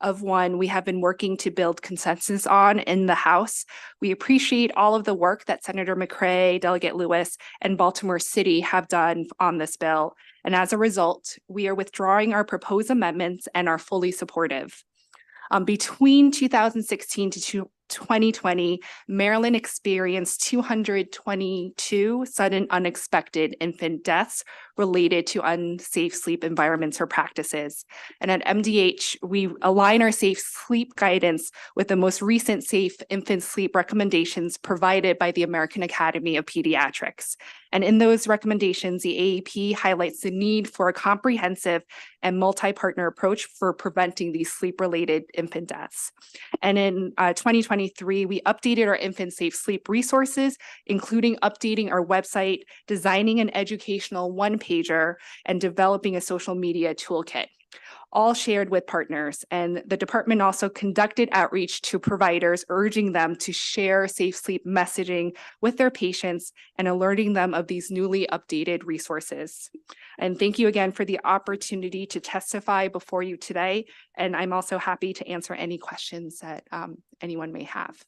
of one we have been working to build consensus on in the House. We appreciate all of the work that Senator McCray, Delegate Lewis, and Baltimore City have done on this bill. And as a result, we are withdrawing our proposed amendments and are fully supportive. Between 2016 to 2020, Maryland experienced 222 sudden unexpected infant deaths related to unsafe sleep environments or practices. And at MDH, we align our safe sleep guidance with the most recent safe infant sleep recommendations provided by the American Academy of Pediatrics. And in those recommendations, the AAP highlights the need for a comprehensive and multi-partner approach for preventing these sleep-related infant deaths. And in 2023, we updated our infant safe sleep resources, including updating our website, designing an educational one-pager, and developing a social media toolkit, all shared with partners. And the department also conducted outreach to providers, urging them to share safe sleep messaging with their patients and alerting them of these newly updated resources. And thank you again for the opportunity to testify before you today. And I'm also happy to answer any questions that anyone may have.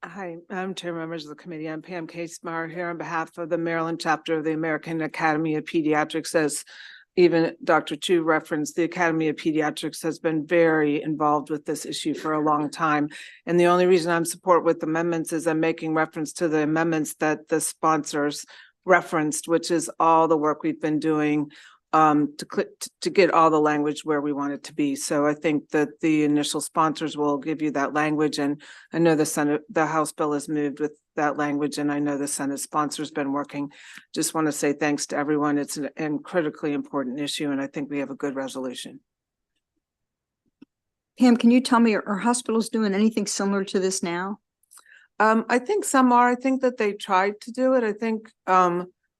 Hi, Madam Chair, members of the committee. I'm Pam Casemeyer here on behalf of the Maryland chapter of the American Academy of Pediatrics. As even Dr. Chu referenced, the Academy of Pediatrics has been very involved with this issue for a long time. And the only reason I'm support with amendments is I'm making reference to the amendments that the sponsors referenced, which is all the work we've been doing to get all the language where we want it to be. So I think that the initial sponsors will give you that language, and I know the House bill has moved with that language, and I know the Senate sponsor's been working. Just want to say thanks to everyone. It's an critically important issue, and I think we have a good resolution. Pam, can you tell me, are hospitals doing anything similar to this now? I think some are. I think that they tried to do it. I think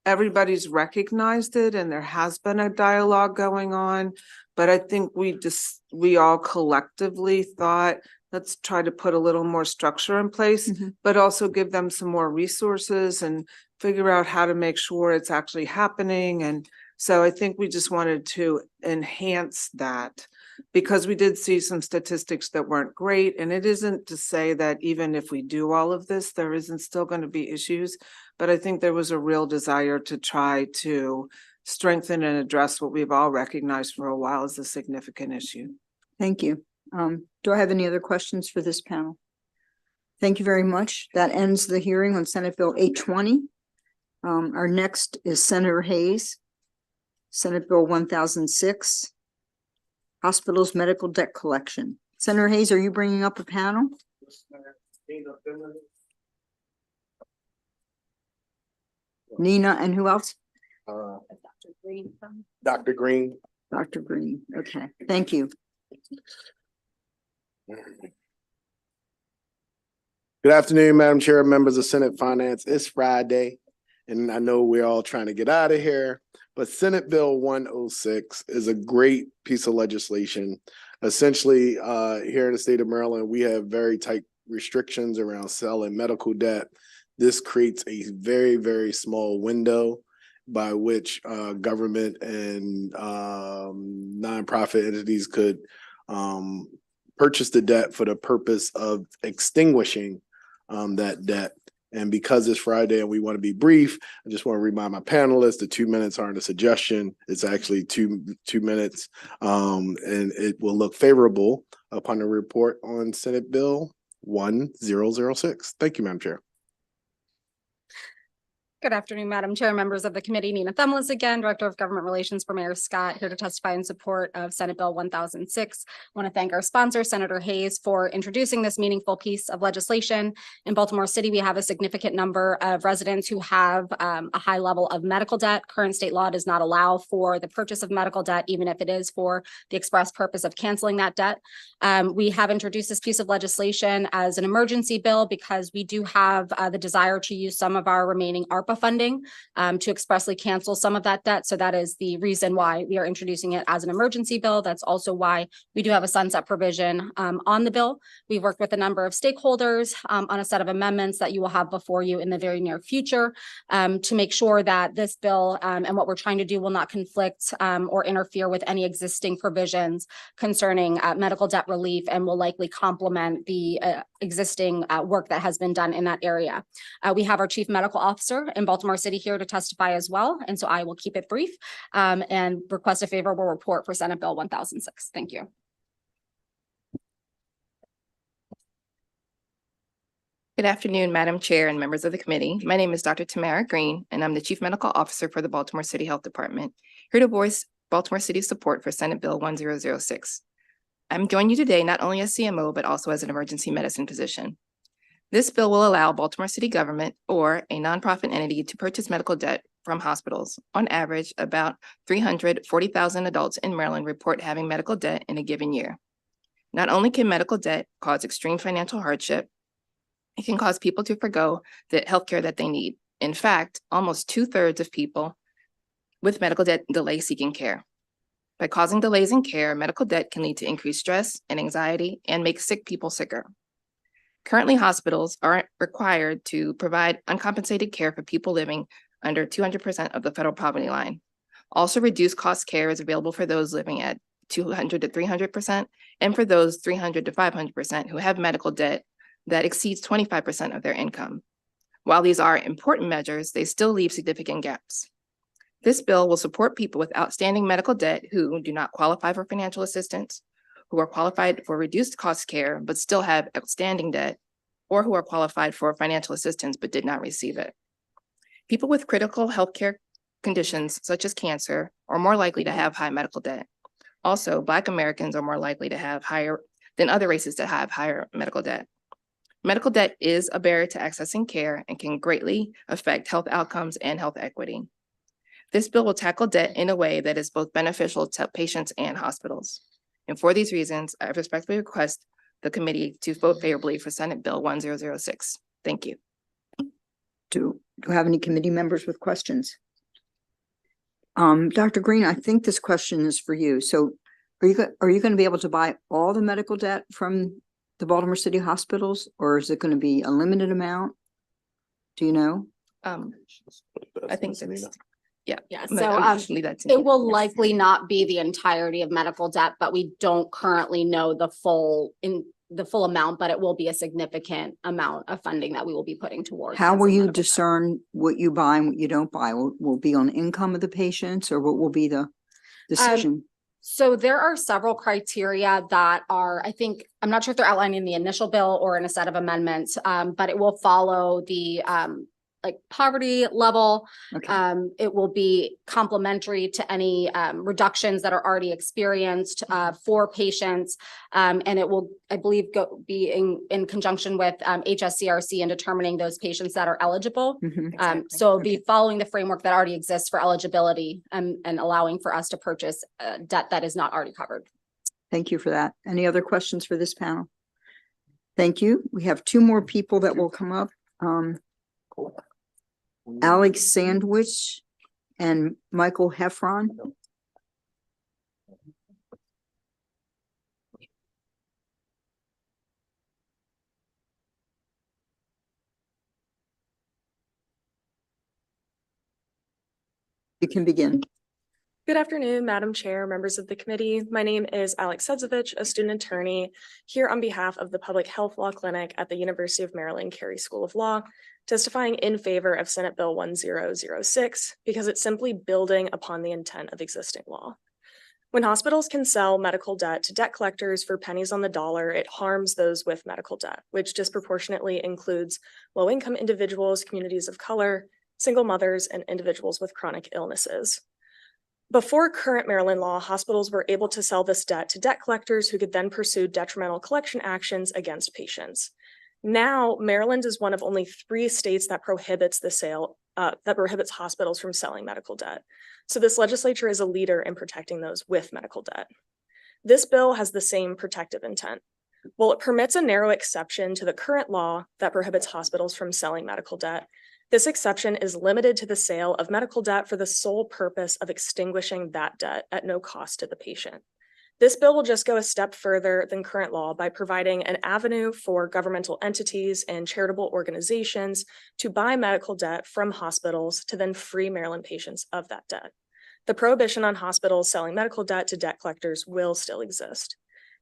everybody's recognized it and there has been a dialogue going on, but I think we all collectively thought, let's try to put a little more structure in place, but also give them some more resources and figure out how to make sure it's actually happening. And so I think we just wanted to enhance that, because we did see some statistics that weren't great. And it isn't to say that even if we do all of this, there isn't still going to be issues. But I think there was a real desire to try to strengthen and address what we've all recognized for a while as a significant issue. Thank you. Do I have any other questions for this panel? Thank you very much. That ends the hearing on Senate Bill 820. Our next is Senator Hayes, Senate Bill 1006. Hospitals medical debt collection. Senator Hayes, are you bringing up a panel? Nina, and who else? Dr. Green. Dr. Green. Okay, thank you. Good afternoon, Madam Chair, members of Senate Finance. It's Friday, and I know we're all trying to get out of here, but Senate Bill 106 is a great piece of legislation. Essentially, here in the state of Maryland, we have very tight restrictions around selling medical debt. This creates a very, very small window by which government and nonprofit entities could purchase the debt for the purpose of extinguishing that debt. And because it's Friday and we want to be brief, I just want to remind my panelists the 2 minutes aren't a suggestion. It's actually two minutes, and it will look favorable upon the report on Senate Bill 1006. Thank you, Madam Chair. Good afternoon, Madam Chair, members of the committee. Nina Themlis again, Director of Government Relations for Mayor Scott, here to testify in support of Senate Bill 1006. I want to thank our sponsor, Senator Hayes, for introducing this meaningful piece of legislation. In Baltimore City, we have a significant number of residents who have a high level of medical debt. Current state law does not allow for the purchase of medical debt, even if it is for the express purpose of canceling that debt. We have introduced this piece of legislation as an emergency bill because we do have the desire to use some of our remaining ARPA funding to expressly cancel some of that debt. So that is the reason why we are introducing it as an emergency bill. That's also why we do have a sunset provision on the bill. We've worked with a number of stakeholders on a set of amendments that you will have before you in the very near future to make sure that this bill and what we're trying to do will not conflict or interfere with any existing provisions concerning medical debt relief and will likely complement the existing work that has been done in that area. We have our Chief Medical Officer in Baltimore City here to testify as well. And so I will keep it brief and request a favorable report for Senate Bill 1006. Thank you. Good afternoon, Madam Chair and members of the committee. My name is Dr. Tamara Green, and I'm the Chief Medical Officer for the Baltimore City Health Department, here to voice Baltimore City's support for Senate Bill 1006. I'm joining you today not only as CMO, but also as an emergency medicine physician. This bill will allow Baltimore City government or a nonprofit entity to purchase medical debt from hospitals. On average, about 340,000 adults in Maryland report having medical debt in a given year. Not only can medical debt cause extreme financial hardship, it can cause people to forgo the healthcare that they need. In fact, almost 2/3 of people with medical debt delay seeking care. By causing delays in care, medical debt can lead to increased stress and anxiety and make sick people sicker. Currently, hospitals are required to provide uncompensated care for people living under 200% of the federal poverty line. Also, reduced cost care is available for those living at 200 to 300% and for those 300 to 500% who have medical debt that exceeds 25% of their income. While these are important measures, they still leave significant gaps. This bill will support people with outstanding medical debt who do not qualify for financial assistance, who are qualified for reduced cost care but still have outstanding debt, or who are qualified for financial assistance but did not receive it. People with critical healthcare conditions such as cancer are more likely to have high medical debt. Also, Black Americans are more likely to have higher than other races to have higher medical debt. Medical debt is a barrier to accessing care and can greatly affect health outcomes and health equity. This bill will tackle debt in a way that is both beneficial to patients and hospitals. And for these reasons, I respectfully request the committee to vote favorably for Senate Bill 1006. Thank you. Do you have any committee members with questions? Dr. Green, I think this question is for you. So are you going to be able to buy all the medical debt from the Baltimore City hospitals, or is it going to be a limited amount? Do you know? I think that's, yeah. Yeah, but so I'm just leave that to it me. will likely not be the entirety of medical debt, but we don't currently know the full amount, but it will be a significant amount of funding that we will be putting towards. How as will a you medical debt. discern what you buy and what you don't buy? Will it be on income of the patients, or what will be the decision? So there are several criteria that are, I think, I'm not sure if they're outlined in the initial bill or in a set of amendments, but it will follow the like poverty level. Okay. It will be complementary to any reductions that are already experienced for patients. And it will, I believe, be in conjunction with HSCRC in determining those patients that are eligible. Mhm. So it'll be following the framework that already exists for eligibility and allowing for us to purchase debt that is not already covered. Thank you for that. Any other questions for this panel? Thank you. We have two more people that will come up. Alex Sandwich and Michael Heffron. You can begin. Good afternoon, Madam Chair, members of the committee. My name is Alex Sedzovich, a student attorney here on behalf of the Public Health Law Clinic at the University of Maryland Carey School of Law, testifying in favor of Senate Bill 1006 because it's simply building upon the intent of existing law. When hospitals can sell medical debt to debt collectors for pennies on the dollar, it harms those with medical debt, which disproportionately includes low-income individuals, communities of color, single mothers, and individuals with chronic illnesses. Before current Maryland law, hospitals were able to sell this debt to debt collectors who could then pursue detrimental collection actions against patients. Now, Maryland is one of only 3 states that prohibits the sale, that prohibits hospitals from selling medical debt. So this legislature is a leader in protecting those with medical debt. This bill has the same protective intent. While it permits a narrow exception to the current law that prohibits hospitals from selling medical debt, this exception is limited to the sale of medical debt for the sole purpose of extinguishing that debt at no cost to the patient. This bill will just go a step further than current law by providing an avenue for governmental entities and charitable organizations to buy medical debt from hospitals to then free Maryland patients of that debt. The prohibition on hospitals selling medical debt to debt collectors will still exist.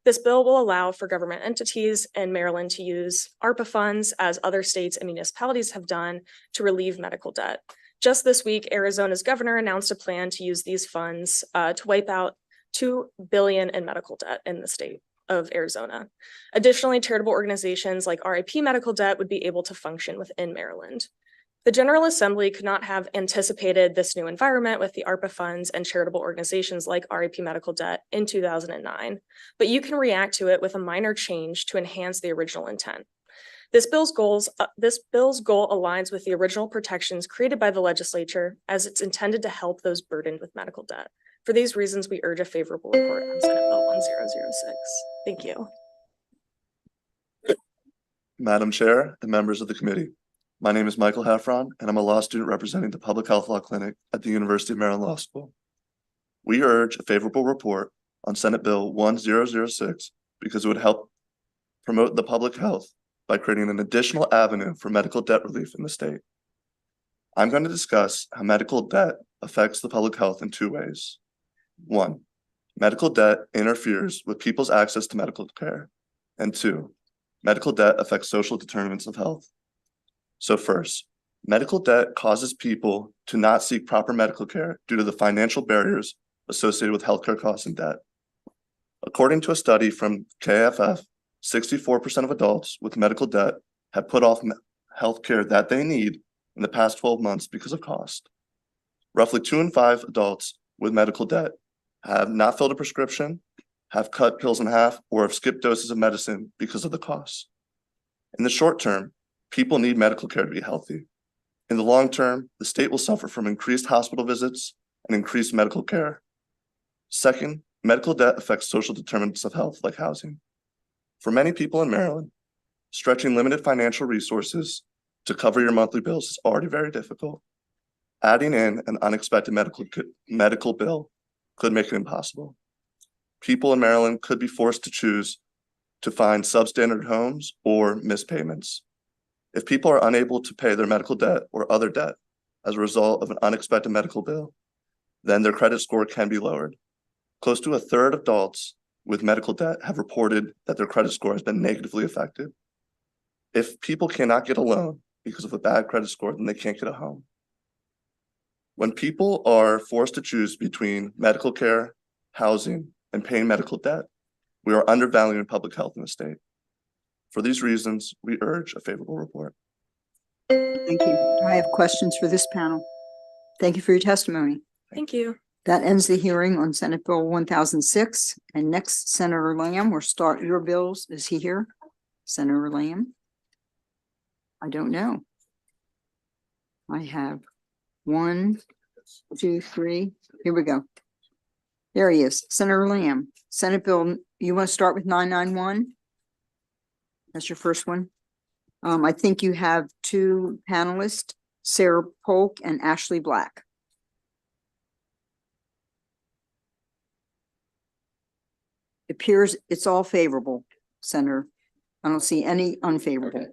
This bill will allow for government entities in Maryland to use ARPA funds, as other states and municipalities have done, to relieve medical debt. Just this week, Arizona's governor announced a plan to use these funds to wipe out $2 billion in medical debt in the state of Arizona. Additionally, charitable organizations like RIP Medical Debt would be able to function within Maryland. The General Assembly could not have anticipated this new environment with the ARPA funds and charitable organizations like RIP Medical Debt in 2009, but you can react to it with a minor change to enhance the original intent. This bill's goal aligns with the original protections created by the legislature, as it's intended to help those burdened with medical debt. For these reasons, we urge a favorable report on Senate Bill 1006. Thank you. Madam Chair and members of the committee. My name is Michael Heffron, and I'm a law student representing the Public Health Law Clinic at the University of Maryland Law School. We urge a favorable report on Senate Bill 1006 because it would help promote the public health by creating an additional avenue for medical debt relief in the state. I'm going to discuss how medical debt affects the public health in 2 ways. 1, medical debt interferes with people's access to medical care. And 2, medical debt affects social determinants of health. So first, medical debt causes people to not seek proper medical care due to the financial barriers associated with healthcare costs and debt. According to a study from KFF, 64% of adults with medical debt have put off healthcare that they need in the past 12 months because of cost. Roughly 2 in 5 adults with medical debt have not filled a prescription, have cut pills in half, or have skipped doses of medicine because of the costs. In the short term, people need medical care to be healthy. In the long term, the state will suffer from increased hospital visits and increased medical care. Second, medical debt affects social determinants of health like housing. For many people in Maryland, stretching limited financial resources to cover your monthly bills is already very difficult. Adding in an unexpected medical bill could make it impossible. People in Maryland could be forced to choose to find substandard homes or miss payments. If people are unable to pay their medical debt or other debt as a result of an unexpected medical bill, then their credit score can be lowered. Close to 1/3 of adults with medical debt have reported that their credit score has been negatively affected. If people cannot get a loan because of a bad credit score, then they can't get a home. When people are forced to choose between medical care, housing, and paying medical debt, we are undervaluing public health in the state. For these reasons, we urge a favorable report. Thank you. Do I I have questions for this panel. Thank you for your testimony. Thank you. That ends the hearing on Senate Bill 1006. And next, Senator Lamb, we'll start your bills. Is he here? Senator Lamb? I don't know. I have 1, 2, 3. Here we go. There he is, Senator Lamb. Senate Bill, you want to start with 991? That's your first one. I think you have 2 panelists, Sarah Polk and Ashley Black. It appears it's all favorable, Senator. I don't see any unfavorable.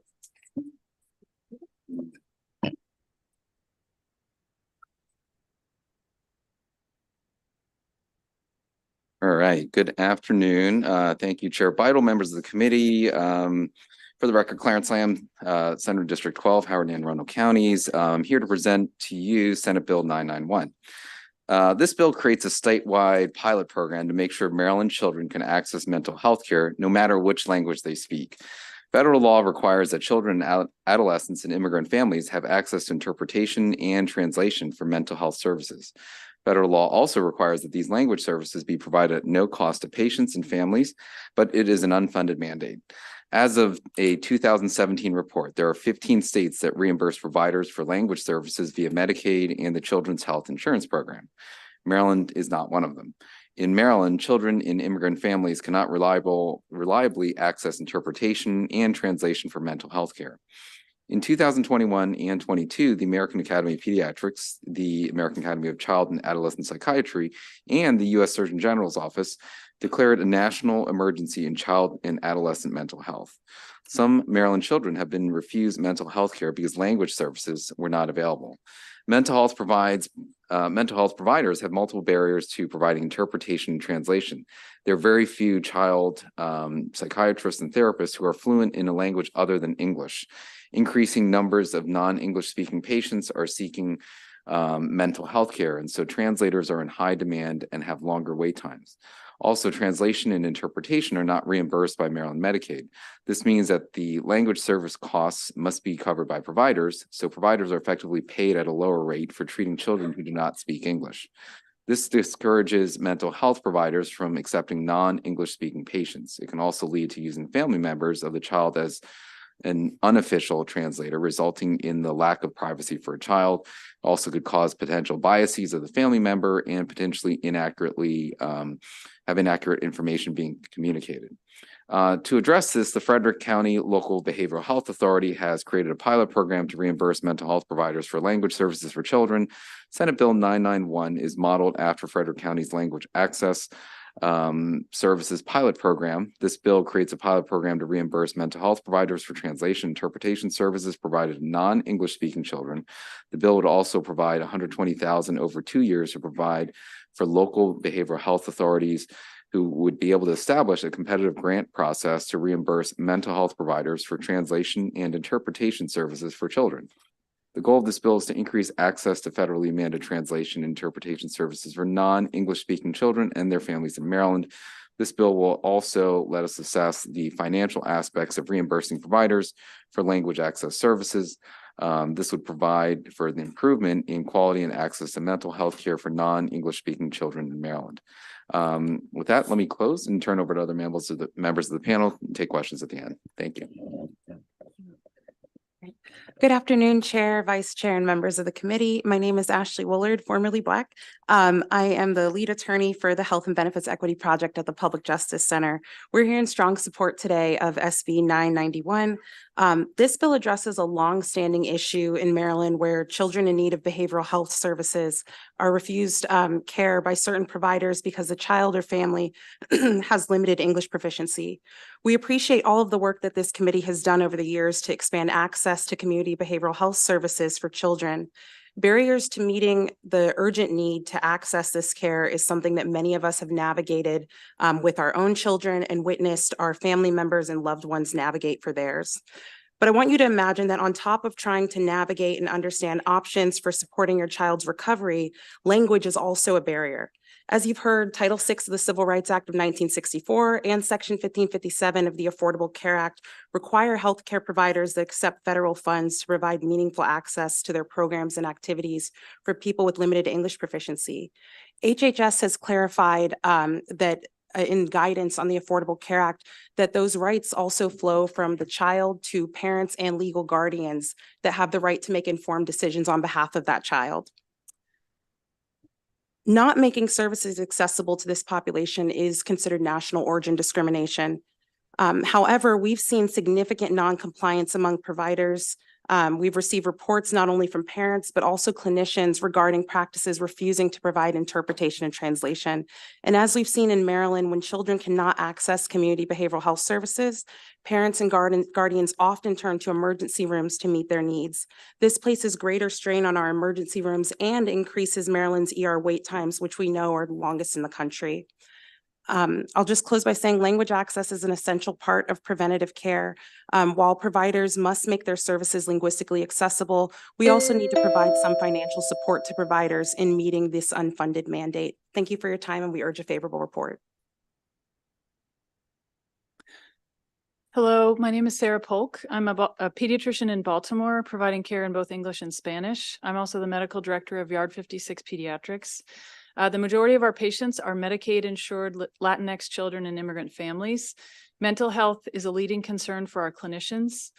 All right, good afternoon. Thank you, Chair Bidle, members of the committee. For the record, Clarence Lamb, Senator District 12, Howard and Anne Arundel counties. Here to present to you Senate Bill 991. This bill creates a statewide pilot program to make sure Maryland children can access mental health care no matter which language they speak. Federal law requires that children and adolescents in immigrant families have access to interpretation and translation for mental health services. Federal law also requires that these language services be provided at no cost to patients and families, but it is an unfunded mandate. As of a 2017 report, there are 15 states that reimburse providers for language services via Medicaid and the Children's Health Insurance Program. Maryland is not one of them. In Maryland, children in immigrant families cannot reliably access interpretation and translation for mental health care. In 2021 and 22, the American Academy of Pediatrics, the American Academy of Child and Adolescent Psychiatry, and the U.S. Surgeon General's office declared a national emergency in child and adolescent mental health. Some Maryland children have been refused mental health care because language services were not available. Mental health providers have multiple barriers to providing interpretation and translation. There are very few child psychiatrists and therapists who are fluent in a language other than English. Increasing numbers of non-English speaking patients are seeking mental health care, and so translators are in high demand and have longer wait times. Also, translation and interpretation are not reimbursed by Maryland Medicaid. This means that the language service costs must be covered by providers, so providers are effectively paid at a lower rate for treating children who do not speak English. This discourages mental health providers from accepting non-English speaking patients. It can also lead to using family members of the child as an unofficial translator, resulting in the lack of privacy for a child. Also could cause potential biases of the family member and potentially have inaccurate information being communicated. To address this, the Frederick County Local Behavioral Health Authority has created a pilot program to reimburse mental health providers for language services for children. Senate Bill 991 is modeled after Frederick County's language access services pilot program. This bill creates a pilot program to reimburse mental health providers for translation interpretation services provided to non-English speaking children. The bill would also provide $120,000 over 2 years to provide for local behavioral health authorities who would be able to establish a competitive grant process to reimburse mental health providers for translation and interpretation services for children. The goal of this bill is to increase access to federally mandated translation and interpretation services for non-English speaking children and their families in Maryland. This bill will also let us assess the financial aspects of reimbursing providers for language access services. This would provide for the improvement in quality and access to mental health care for non-English speaking children in Maryland. With that, let me close and turn over to other members of the panel and take questions at the end. Thank you. Good afternoon, Chair, Vice Chair, and members of the committee. My name is Ashley Woolard, formerly Black. I am the lead attorney for the Health and Benefits Equity Project at the Public Justice Center. We're here in strong support today of SB 991. This bill addresses a longstanding issue in Maryland where children in need of behavioral health services are refused care by certain providers because the child or family has limited English proficiency. We appreciate all of the work that this committee has done over the years to expand access to community behavioral health services for children. Barriers to meeting the urgent need to access this care is something that many of us have navigated with our own children and witnessed our family members and loved ones navigate for theirs. But I want you to imagine that on top of trying to navigate and understand options for supporting your child's recovery, language is also a barrier. As you've heard, Title VI of the Civil Rights Act of 1964 and Section 1557 of the Affordable Care Act require healthcare providers that accept federal funds to provide meaningful access to their programs and activities for people with limited English proficiency. HHS has clarified that in guidance on the Affordable Care Act, that those rights also flow from the child to parents and legal guardians that have the right to make informed decisions on behalf of that child. Not making services accessible to this population is considered national origin discrimination. However, we've seen significant non-compliance among providers. We've received reports not only from parents, but also clinicians regarding practices refusing to provide interpretation and translation. And as we've seen in Maryland, when children cannot access community behavioral health services, parents and guardians often turn to emergency rooms to meet their needs. This places greater strain on our emergency rooms and increases Maryland's ER wait times, which we know are the longest in the country. I'll just close by saying language access is an essential part of preventative care. While providers must make their services linguistically accessible, we also need to provide some financial support to providers in meeting this unfunded mandate. Thank you for your time, and we urge a favorable report. Hello, my name is Sarah Polk. I'm a pediatrician in Baltimore, providing care in both English and Spanish. I'm also the medical director of Yard 56 Pediatrics. The majority of our patients are Medicaid-insured Latinx children and immigrant families. Mental health is a leading concern for our clinicians.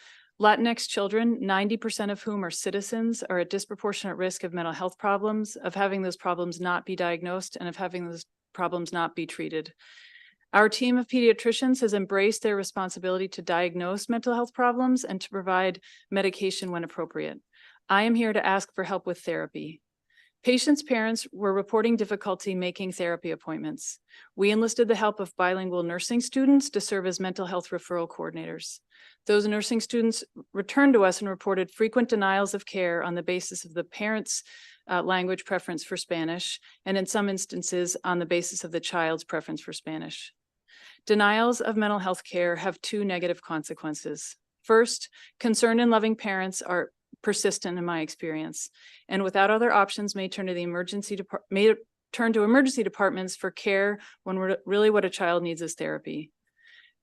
Latinx children, 90% of whom are citizens, are at disproportionate risk of mental health problems, of having those problems not be diagnosed, and of having those problems not be treated. Our team of pediatricians has embraced their responsibility to diagnose mental health problems and to provide medication when appropriate. I am here to ask for help with therapy. Patients' parents were reporting difficulty making therapy appointments. We enlisted the help of bilingual nursing students to serve as mental health referral coordinators. Those nursing students returned to us and reported frequent denials of care on the basis of the parents' language preference for Spanish, and in some instances on the basis of the child's preference for Spanish. Denials of mental health care have two negative consequences. First, concerned and loving parents are persistent in my experience, and without other options may turn to emergency departments for care when really what a child needs is therapy.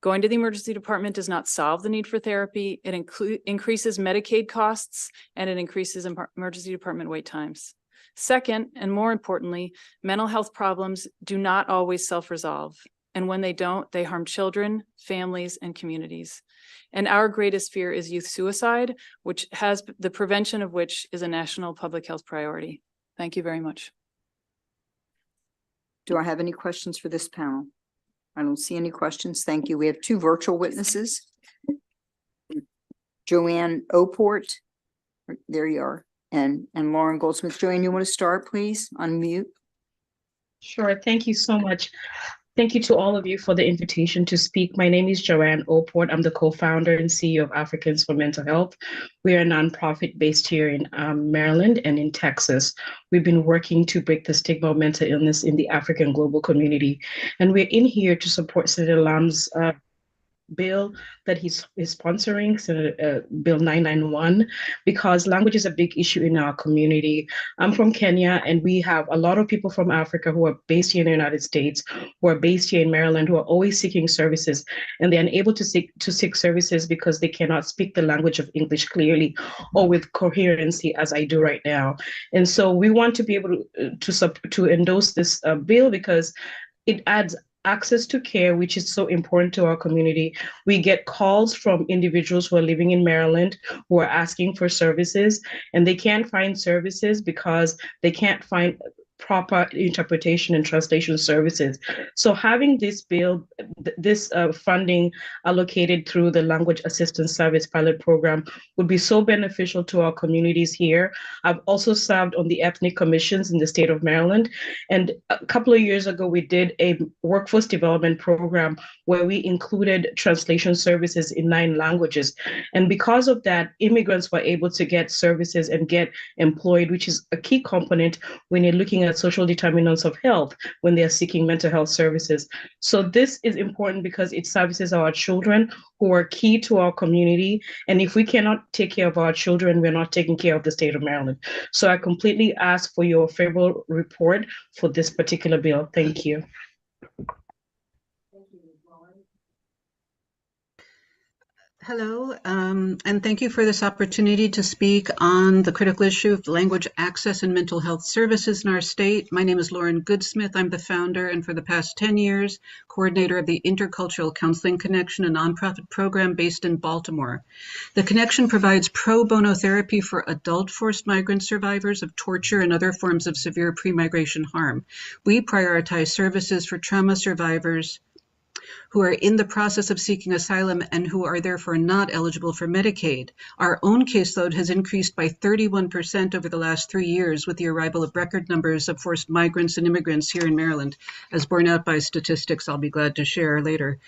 Going to the emergency department does not solve the need for therapy. It increases Medicaid costs, and it increases emergency department wait times. Second, and more importantly, mental health problems do not always self-resolve. And when they don't, they harm children, families, and communities. And our greatest fear is youth suicide, which has the prevention of which is a national public health priority. Thank you very much. Do I have any questions for this panel? I don't see any questions. Thank you. We have two virtual witnesses. Joanne Oport, there you are, and Lauren Goldsmith. Joanne, you want to start, please? Unmute. Sure. Thank you so much. Thank you to all of you for the invitation to speak. My name is Joanne Oport. I'm the co-founder and CEO of Africans for Mental Health. We are a nonprofit based here in Maryland and in Texas. We've been working to break the stigma of mental illness in the African global community. And we're in here to support Senator Lam's bill that he's sponsoring, Bill 991, because language is a big issue in our community. I'm from Kenya, and we have a lot of people from Africa who are based here in the United States, who are based here in Maryland, who are always seeking services, and they're unable to seek services because they cannot speak the language of English clearly or with coherency as I do right now. And so we want to be able to endorse this bill because it adds access to care, which is so important to our community. We get calls from individuals who are living in Maryland who are asking for services, and they can't find services because they can't find proper interpretation and translation services. So having this bill, this funding allocated through the Language Assistance Service Pilot Program would be so beneficial to our communities here. I've also served on the ethnic commissions in the state of Maryland. And a couple of years ago, we did a workforce development program where we included translation services in 9 languages. And because of that, immigrants were able to get services and get employed, which is a key component when you're looking at social determinants of health when they are seeking mental health services. So this is important because it services our children who are key to our community. And if we cannot take care of our children, we're not taking care of the state of Maryland. So I completely ask for your favorable report for this particular bill. Thank you. Hello, and thank you for this opportunity to speak on the critical issue of language access and mental health services in our state. My name is Lauren Goodsmith. I'm the founder and for the past 10 years, coordinator of the Intercultural Counseling Connection, a nonprofit program based in Baltimore. The Connection provides pro bono therapy for adult forced migrant survivors of torture and other forms of severe pre-migration harm. We prioritize services for trauma survivors who are in the process of seeking asylum and who are therefore not eligible for Medicaid. Our own caseload has increased by 31% over the last 3 years with the arrival of record numbers of forced migrants and immigrants here in Maryland, as borne out by statistics I'll be glad to share later.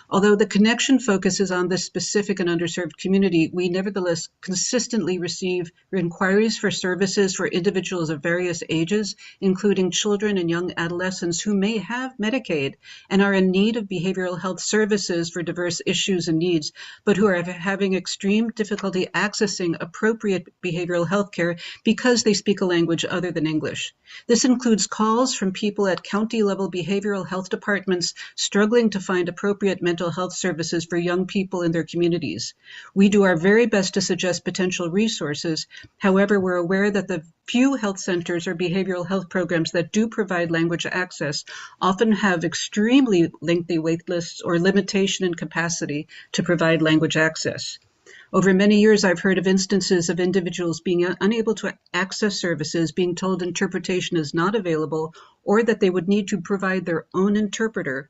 Although the Connection focuses on this specific and underserved community, we nevertheless consistently receive inquiries for services for individuals of various ages, including children and young adolescents who may have Medicaid and are in need of behavioral health services for diverse issues and needs, but who are having extreme difficulty accessing appropriate behavioral health care because they speak a language other than English. This includes calls from people at county-level behavioral health departments struggling to find appropriate mental health services for young people in their communities. We do our very best to suggest potential resources. However, we're aware that the few health centers or behavioral health programs that do provide language access often have extremely lengthy wait lists or limitation in capacity to provide language access. Over many years, I've heard of instances of individuals being unable to access services, being told interpretation is not available, or that they would need to provide their own interpreter,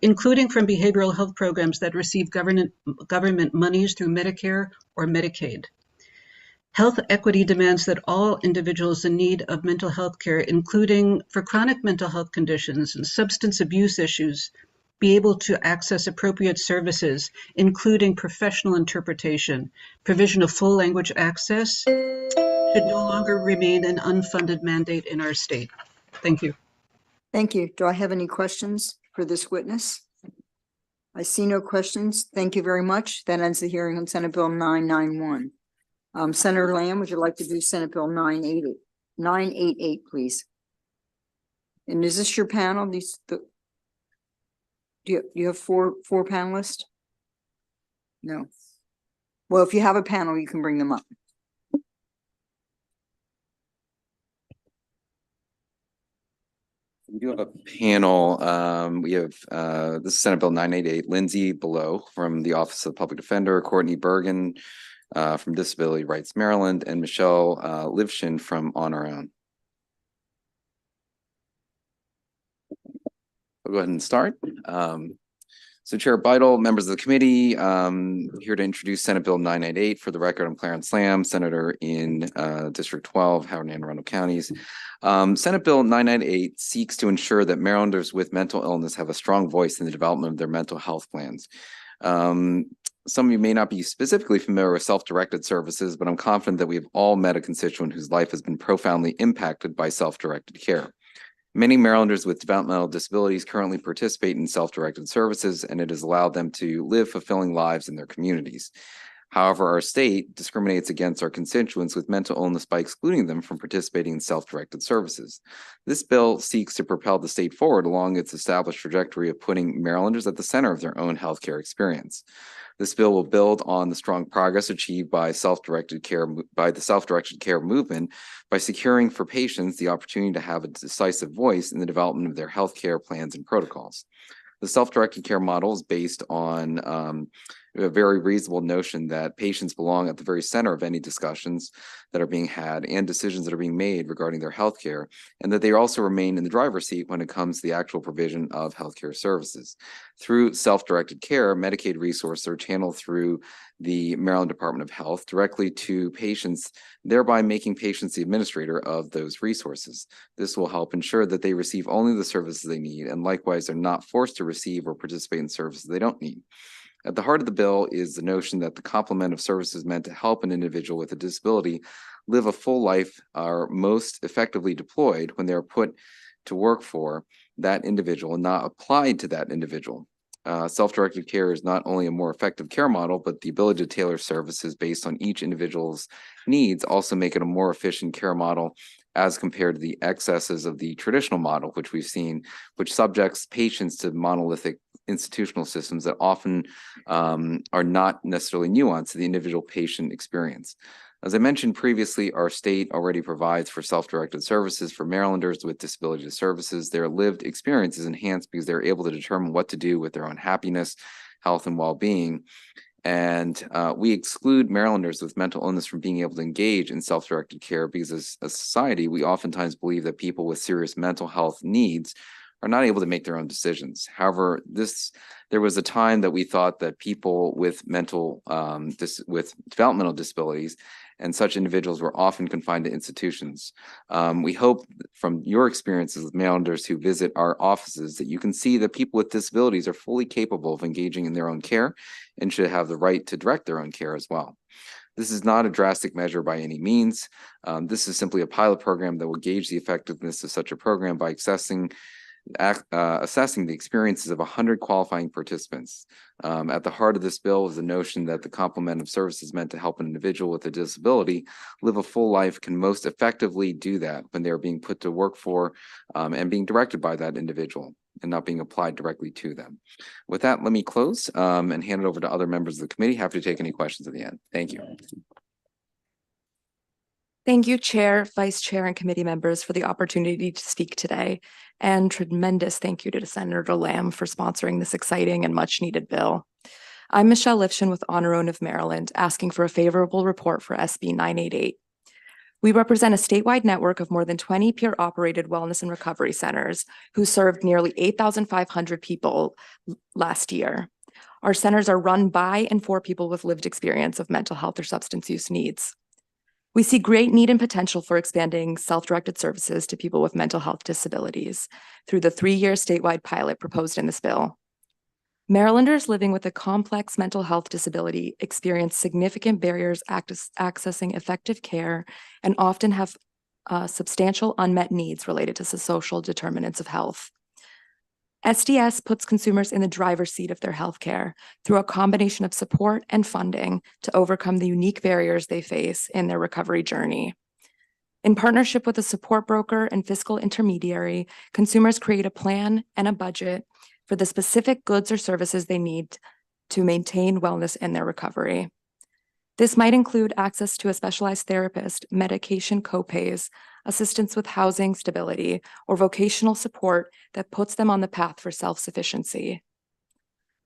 including from behavioral health programs that receive government monies through Medicare or Medicaid. Health equity demands that all individuals in need of mental health care, including for chronic mental health conditions and substance abuse issues, be able to access appropriate services, including professional interpretation. Provision of full language access should no longer remain an unfunded mandate in our state. Thank you. Thank you. Do I have any questions for this witness? I see no questions. Thank you very much. That ends the hearing on Senate Bill 991. Senator Lamb, would you like to do Senate Bill 988, please? And is this your panel? Do you have four panelists? No. Well, if you have a panel, you can bring them up. We do have a panel. We have this is Senate Bill 988, Lindsay Below from the Office of the Public Defender, Courtney Bergen from Disability Rights Maryland, and Michelle Livshin from On Our Own. I'll go ahead and start. So Chair Beidle, members of the committee, here to introduce Senate Bill 998. For the record, I'm Clarence Lamb, Senator in District 12, Howard and Anne Arundel counties. Senate Bill 998 seeks to ensure that Marylanders with mental illness have a strong voice in the development of their mental health plans. Some of you may not be specifically familiar with self-directed services, but I'm confident that we have all met a constituent whose life has been profoundly impacted by self-directed care. Many Marylanders with developmental disabilities currently participate in self-directed services, and it has allowed them to live fulfilling lives in their communities. However, our state discriminates against our constituents with mental illness by excluding them from participating in self-directed services. This bill seeks to propel the state forward along its established trajectory of putting Marylanders at the center of their own healthcare experience. This bill will build on the strong progress achieved by the self-directed care movement by securing for patients the opportunity to have a decisive voice in the development of their healthcare plans and protocols. The self-directed care model is based on a very reasonable notion that patients belong at the very center of any discussions that are being had and decisions that are being made regarding their healthcare, and that they also remain in the driver's seat when it comes to the actual provision of healthcare services. Through self-directed care, Medicaid resources are channeled through the Maryland Department of Health directly to patients, thereby making patients the administrator of those resources. This will help ensure that they receive only the services they need, and likewise are not forced to receive or participate in services they don't need. At the heart of the bill is the notion that the complement of services meant to help an individual with a disability live a full life are most effectively deployed when they are put to work for that individual and not applied to that individual. Self-directed care is not only a more effective care model, but the ability to tailor services based on each individual's needs also make it a more efficient care model as compared to the excesses of the traditional model, which we've seen, which subjects patients to monolithic institutional systems that often are not necessarily nuanced to the individual patient experience. As I mentioned previously, our state already provides for self-directed services for Marylanders with disability services. Their lived experience is enhanced because they're able to determine what to do with their own happiness, health, and well-being. And we exclude Marylanders with mental illness from being able to engage in self-directed care because as a society, we oftentimes believe that people with serious mental health needs are not able to make their own decisions. However, there was a time that we thought that people with with developmental disabilities and such individuals were often confined to institutions. We hope from your experiences with Marylanders who visit our offices that you can see that people with disabilities are fully capable of engaging in their own care and should have the right to direct their own care as well. This is not a drastic measure by any means. This is simply a pilot program that will gauge the effectiveness of such a program by assessing the experiences of 100 qualifying participants. At the heart of this bill is the notion that the complement of services meant to help an individual with a disability live a full life can most effectively do that when they are being put to work for and being directed by that individual and not being applied directly to them. With that, let me close and hand it over to other members of the committee. Happy to take any questions at the end. Thank you. Thank you, Chair, Vice Chair, and committee members for the opportunity to speak today. And tremendous thank you to Senator Lamb for sponsoring this exciting and much needed bill. I'm Michelle Lifshin with Honor Own of Maryland, asking for a favorable report for SB 988. We represent a statewide network of more than 20 peer-operated wellness and recovery centers who served nearly 8,500 people last year. Our centers are run by and for people with lived experience of mental health or substance use needs. We see great need and potential for expanding self-directed services to people with mental health disabilities through the 3-year statewide pilot proposed in this bill. Marylanders living with a complex mental health disability experience significant barriers accessing effective care and often have substantial unmet needs related to the social determinants of health. SDS puts consumers in the driver's seat of their healthcare through a combination of support and funding to overcome the unique barriers they face in their recovery journey. In partnership with a support broker and fiscal intermediary, consumers create a plan and a budget for the specific goods or services they need to maintain wellness in their recovery. This might include access to a specialized therapist, medication copays, assistance with housing stability, or vocational support that puts them on the path for self-sufficiency.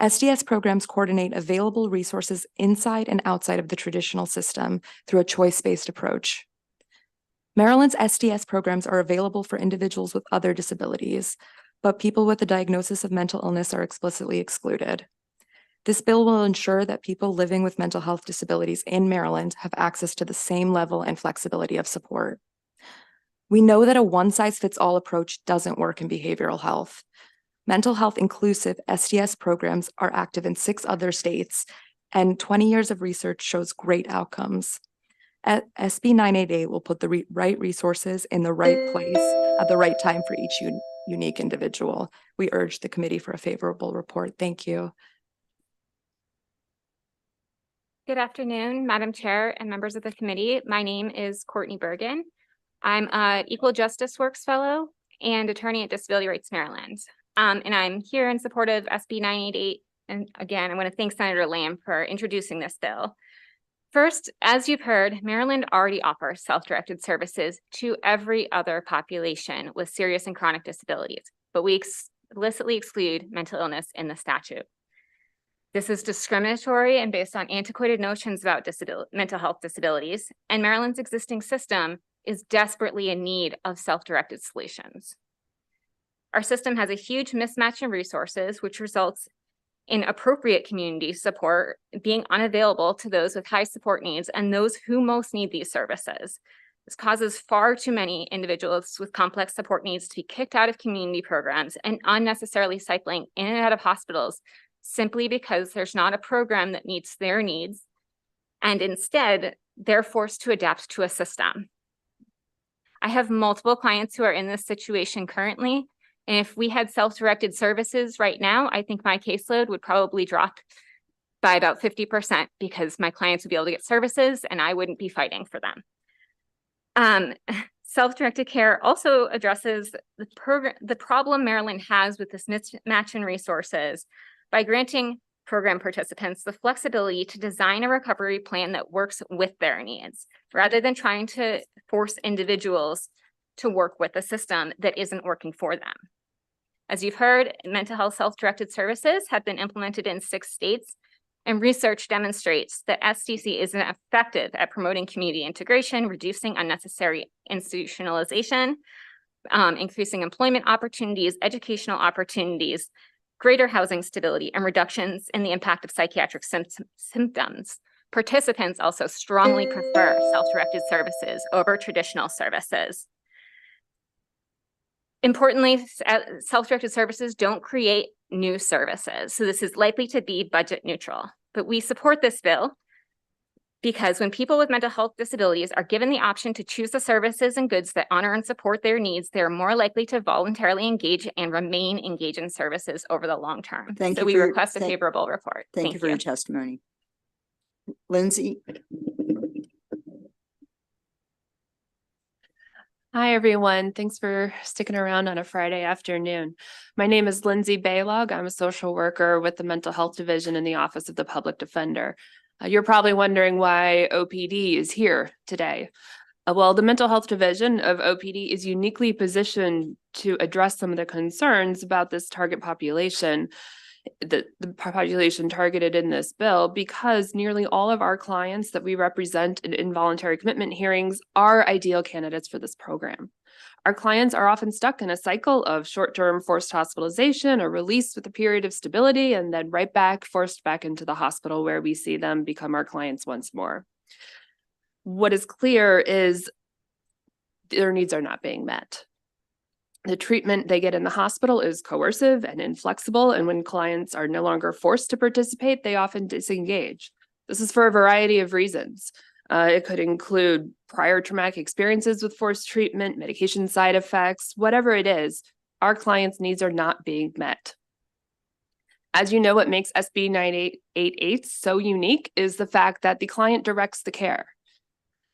SDS programs coordinate available resources inside and outside of the traditional system through a choice-based approach. Maryland's SDS programs are available for individuals with other disabilities, but people with a diagnosis of mental illness are explicitly excluded. This bill will ensure that people living with mental health disabilities in Maryland have access to the same level and flexibility of support. We know that a one-size-fits-all approach doesn't work in behavioral health. Mental health inclusive SDS programs are active in 6 other states, and 20 years of research shows great outcomes. SB 988 will put the right resources in the right place at the right time for each unique individual. We urge the committee for a favorable report. Thank you. Good afternoon, Madam Chair and members of the committee. My name is Courtney Bergen. I'm an Equal Justice Works Fellow and attorney at Disability Rights Maryland. And I'm here in support of SB 988. And again, I want to thank Senator Lamb for introducing this bill. First, as you've heard, Maryland already offers self-directed services to every other population with serious and chronic disabilities, but we explicitly exclude mental illness in the statute. This is discriminatory and based on antiquated notions about mental health disabilities, and Maryland's existing system is desperately in need of self-directed solutions. Our system has a huge mismatch in resources, which results in appropriate community support being unavailable to those with high support needs and those who most need these services. This causes far too many individuals with complex support needs to be kicked out of community programs and unnecessarily cycling in and out of hospitals simply because there's not a program that meets their needs. And instead, they're forced to adapt to a system. I have multiple clients who are in this situation currently, and if we had self-directed services right now, I think my caseload would probably drop by about 50% because my clients would be able to get services and I wouldn't be fighting for them. Self-directed care also addresses the problem Maryland has with this mismatch in resources by granting program participants the flexibility to design a recovery plan that works with their needs, rather than trying to force individuals to work with a system that isn't working for them. As you've heard, mental health self-directed services have been implemented in 6 states, and research demonstrates that SDC is effective at promoting community integration, reducing unnecessary institutionalization, increasing employment opportunities, educational opportunities, greater housing stability, and reductions in the impact of psychiatric symptoms. Participants also strongly prefer self-directed services over traditional services. Importantly, self-directed services don't create new services, so this is likely to be budget neutral. But we support this bill because when people with mental health disabilities are given the option to choose the services and goods that honor and support their needs, they're more likely to voluntarily engage and remain engaged in services over the long term. Thank So you we for your- request a favorable report. Thank you for your testimony. Lindsay? Hi, everyone. Thanks for sticking around on a Friday afternoon. My name is Lindsay Baylog. I'm a social worker with the Mental Health Division in the Office of the Public Defender. You're probably wondering why OPD is here today. Well, the Mental Health Division of OPD is uniquely positioned to address some of the concerns about this target population, the population targeted in this bill, because nearly all of our clients that we represent in involuntary commitment hearings are ideal candidates for this program. Our clients are often stuck in a cycle of short-term forced hospitalization or release with a period of stability, and then forced back into the hospital where we see them become our clients once more. What is clear is their needs are not being met. The treatment they get in the hospital is coercive and inflexible, and when clients are no longer forced to participate, they often disengage. This is for a variety of reasons. It could include prior traumatic experiences with forced treatment, medication side effects, whatever it is, our clients' needs are not being met. As you know, what makes SB 9888 so unique is the fact that the client directs the care.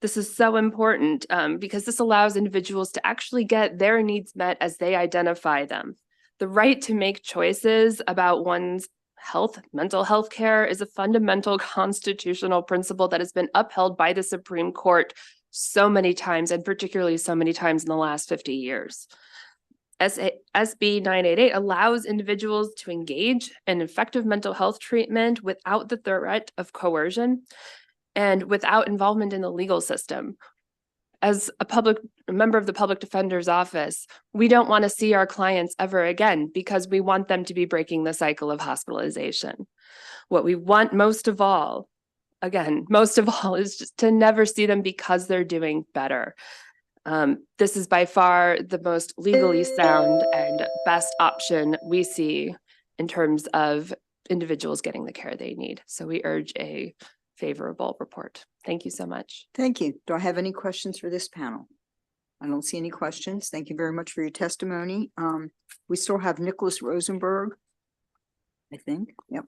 This is so important because this allows individuals to actually get their needs met as they identify them. The right to make choices about one's health, mental health care is a fundamental constitutional principle that has been upheld by the Supreme Court so many times, and particularly so many times in the last 50 years. SB 988 allows individuals to engage in effective mental health treatment without the threat of coercion and without involvement in the legal system. As a member of the Public Defender's Office, we don't want to see our clients ever again because we want them to be breaking the cycle of hospitalization. What we want most of all is just to never see them because they're doing better. This is by far the most legally sound and best option we see in terms of individuals getting the care they need. So we urge a favorable report. Thank you so much. Thank you. Do I have any questions for this panel? I don't see any questions. Thank you very much for your testimony. We still have Nicholas Rosenberg, I think. Yep.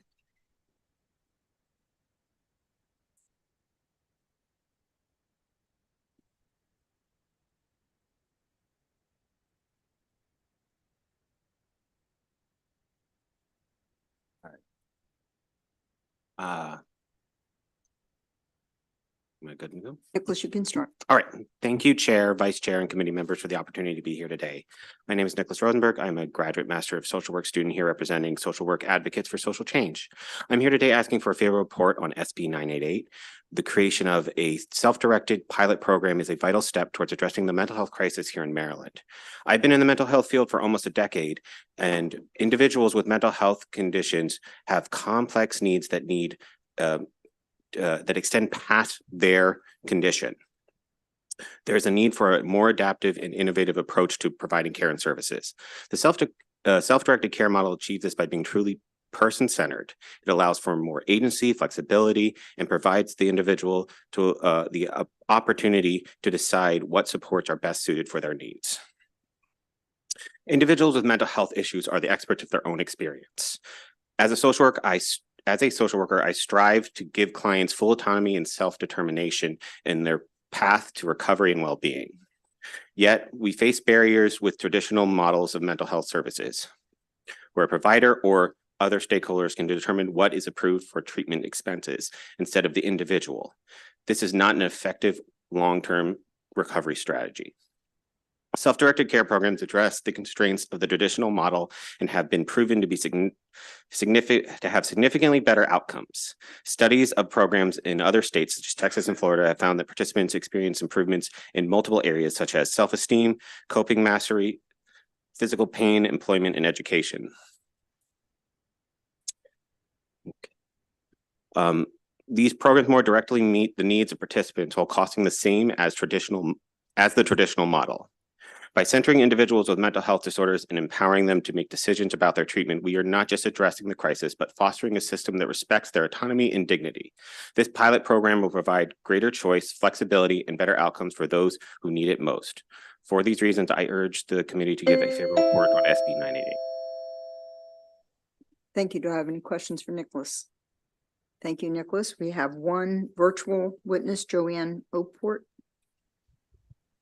Am I good to go? Nicholas, you can start. All right. Thank you, Chair, Vice Chair, and committee members for the opportunity to be here today. My name is Nicholas Rosenberg. I'm a graduate master of social work student here representing social work advocates for social change. I'm here today asking for a favorable report on SB 988. The creation of a self-directed pilot program is a vital step towards addressing the mental health crisis here in Maryland. I've been in the mental health field for almost a decade, and individuals with mental health conditions have complex needs that that extend past their condition. There's a need for a more adaptive and innovative approach to providing care and services. The self-directed care model achieves this by being truly person-centered. It allows for more agency, flexibility, and provides the individual to the opportunity to decide what supports are best suited for their needs. Individuals with mental health issues are the experts of their own experience. As a social worker, I strive to give clients full autonomy and self-determination in their path to recovery and well-being. Yet, we face barriers with traditional models of mental health services, where a provider or other stakeholders can determine what is approved for treatment expenses instead of the individual. This is not an effective long-term recovery strategy. Self-directed care programs address the constraints of the traditional model and have been proven to be significantly better outcomes. Studies of programs in other states, such as Texas and Florida, have found that participants experience improvements in multiple areas, such as self-esteem, coping mastery, physical pain, employment, and education. These programs more directly meet the needs of participants while costing the same as the traditional model. By centering individuals with mental health disorders and empowering them to make decisions about their treatment, we are not just addressing the crisis, but fostering a system that respects their autonomy and dignity. This pilot program will provide greater choice, flexibility, and better outcomes for those who need it most. For these reasons, I urge the committee to give a favorable report on SB 988. Thank you. Do I have any questions for Nicholas? Thank you, Nicholas. We have one virtual witness, Joanne Oport.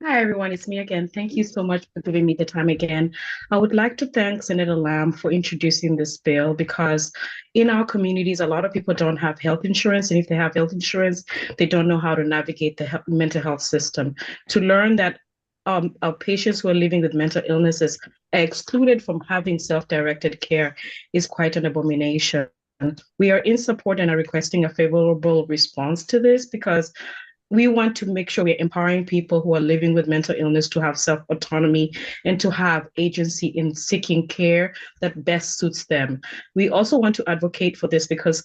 Hi, everyone. It's me again. Thank you so much for giving me the time again. I would like to thank Senator Lamb for introducing this bill because in our communities, a lot of people don't have health insurance. And if they have health insurance, they don't know how to navigate the mental health system. To learn that our patients who are living with mental illnesses are excluded from having self-directed care is quite an abomination. We are in support and are requesting a favorable response to this because we want to make sure we're empowering people who are living with mental illness to have self-autonomy and to have agency in seeking care that best suits them. We also want to advocate for this because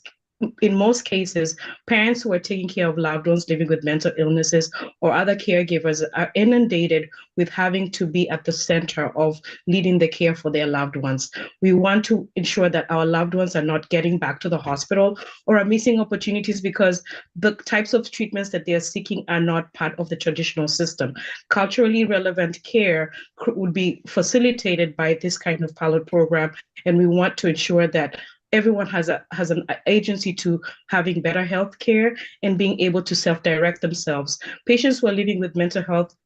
in most cases, parents who are taking care of loved ones living with mental illnesses or other caregivers are inundated with having to be at the center of leading the care for their loved ones. We want to ensure that our loved ones are not getting back to the hospital or are missing opportunities because the types of treatments that they are seeking are not part of the traditional system. Culturally relevant care would be facilitated by this kind of pilot program, and we want to ensure that everyone has an agency to having better health care and being able to self-direct themselves. Patients who are living with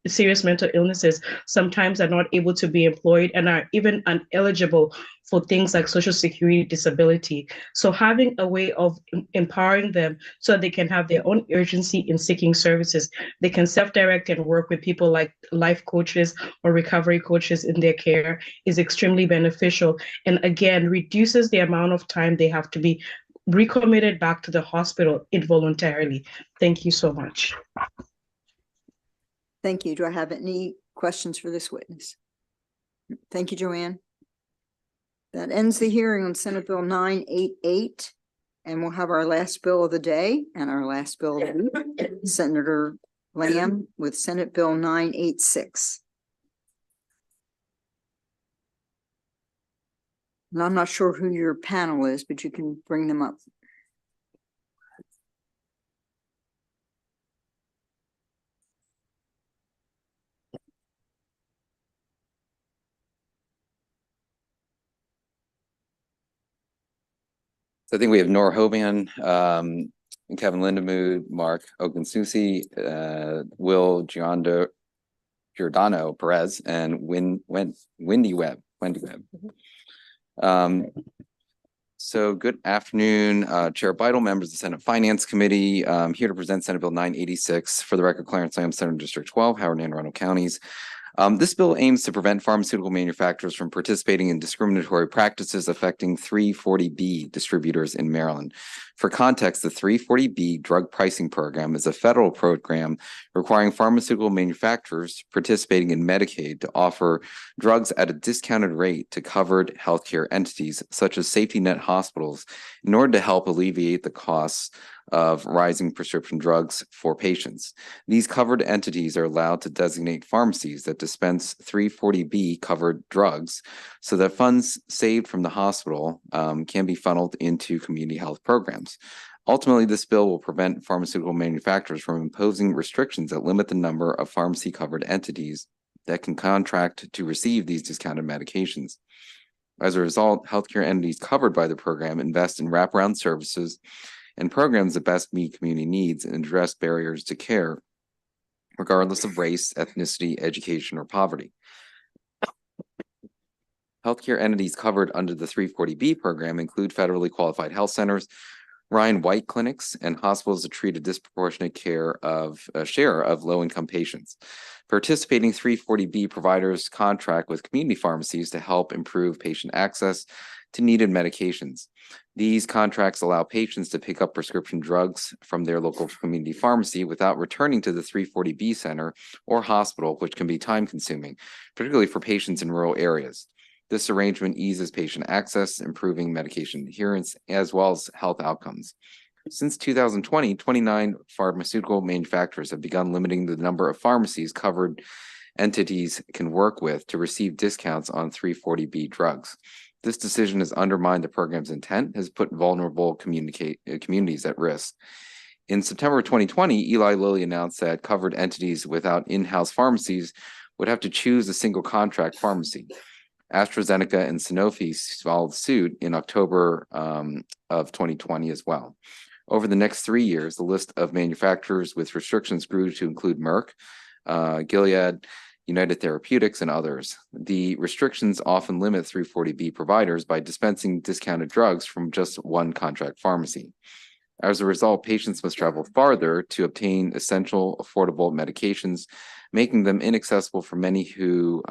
serious mental illnesses sometimes are not able to be employed and are even ineligible for things like Social Security disability. So having a way of empowering them so they can have their own urgency in seeking services, they can self-direct and work with people like life coaches or recovery coaches in their care is extremely beneficial. And again, reduces the amount of time they have to be recommitted back to the hospital involuntarily. Thank you so much. Thank you. Do I have any questions for this witness? Thank you, Joanne. That ends the hearing on Senate Bill 988, and we'll have our last bill of the day and our last bill of the week, Senator Lamb with Senate Bill 986. And I'm not sure who your panel is, but you can bring them up. So I think we have Nora Hoban, Kevin Lindemood, Mark Ogunsusi, Will Giordano Perez, and Wendy Webb. So good afternoon, Chair Beidle, members of the Senate Finance Committee. I'm here to present Senate Bill 986. For the record, Clarence Lamb, Senator District 12, Howard and Anne Arundel counties. This bill aims to prevent pharmaceutical manufacturers from participating in discriminatory practices affecting 340B distributors in Maryland. For context, the 340B drug pricing program is a federal program requiring pharmaceutical manufacturers participating in Medicaid to offer drugs at a discounted rate to covered healthcare entities such as safety net hospitals in order to help alleviate the costs of rising prescription drugs for patients. These covered entities are allowed to designate pharmacies that dispense 340B covered drugs so that funds saved from the hospital can be funneled into community health programs. Ultimately, this bill will prevent pharmaceutical manufacturers from imposing restrictions that limit the number of pharmacy-covered entities that can contract to receive these discounted medications. As a result, healthcare entities covered by the program invest in wraparound services and programs that best meet community needs and address barriers to care, regardless of race, ethnicity, education, or poverty. Healthcare entities covered under the 340B program include federally qualified health centers, Ryan White clinics, and hospitals that treat a disproportionate share of low-income patients. Participating 340B providers contract with community pharmacies to help improve patient access to needed medications. These contracts allow patients to pick up prescription drugs from their local community pharmacy without returning to the 340B center or hospital, which can be time-consuming, particularly for patients in rural areas. This arrangement eases patient access, improving medication adherence, as well as health outcomes. Since 2020, 29 pharmaceutical manufacturers have begun limiting the number of pharmacies covered entities can work with to receive discounts on 340B drugs. This decision has undermined the program's intent, has put vulnerable communities at risk. In September 2020, Eli Lilly announced that covered entities without in-house pharmacies would have to choose a single contract pharmacy. AstraZeneca and Sanofi followed suit in October of 2020 as well. Over the next 3 years, the list of manufacturers with restrictions grew to include Merck, Gilead, United Therapeutics, and others. The restrictions often limit 340B providers by dispensing discounted drugs from just one contract pharmacy. As a result, patients must travel farther to obtain essential, affordable medications, making them inaccessible for many who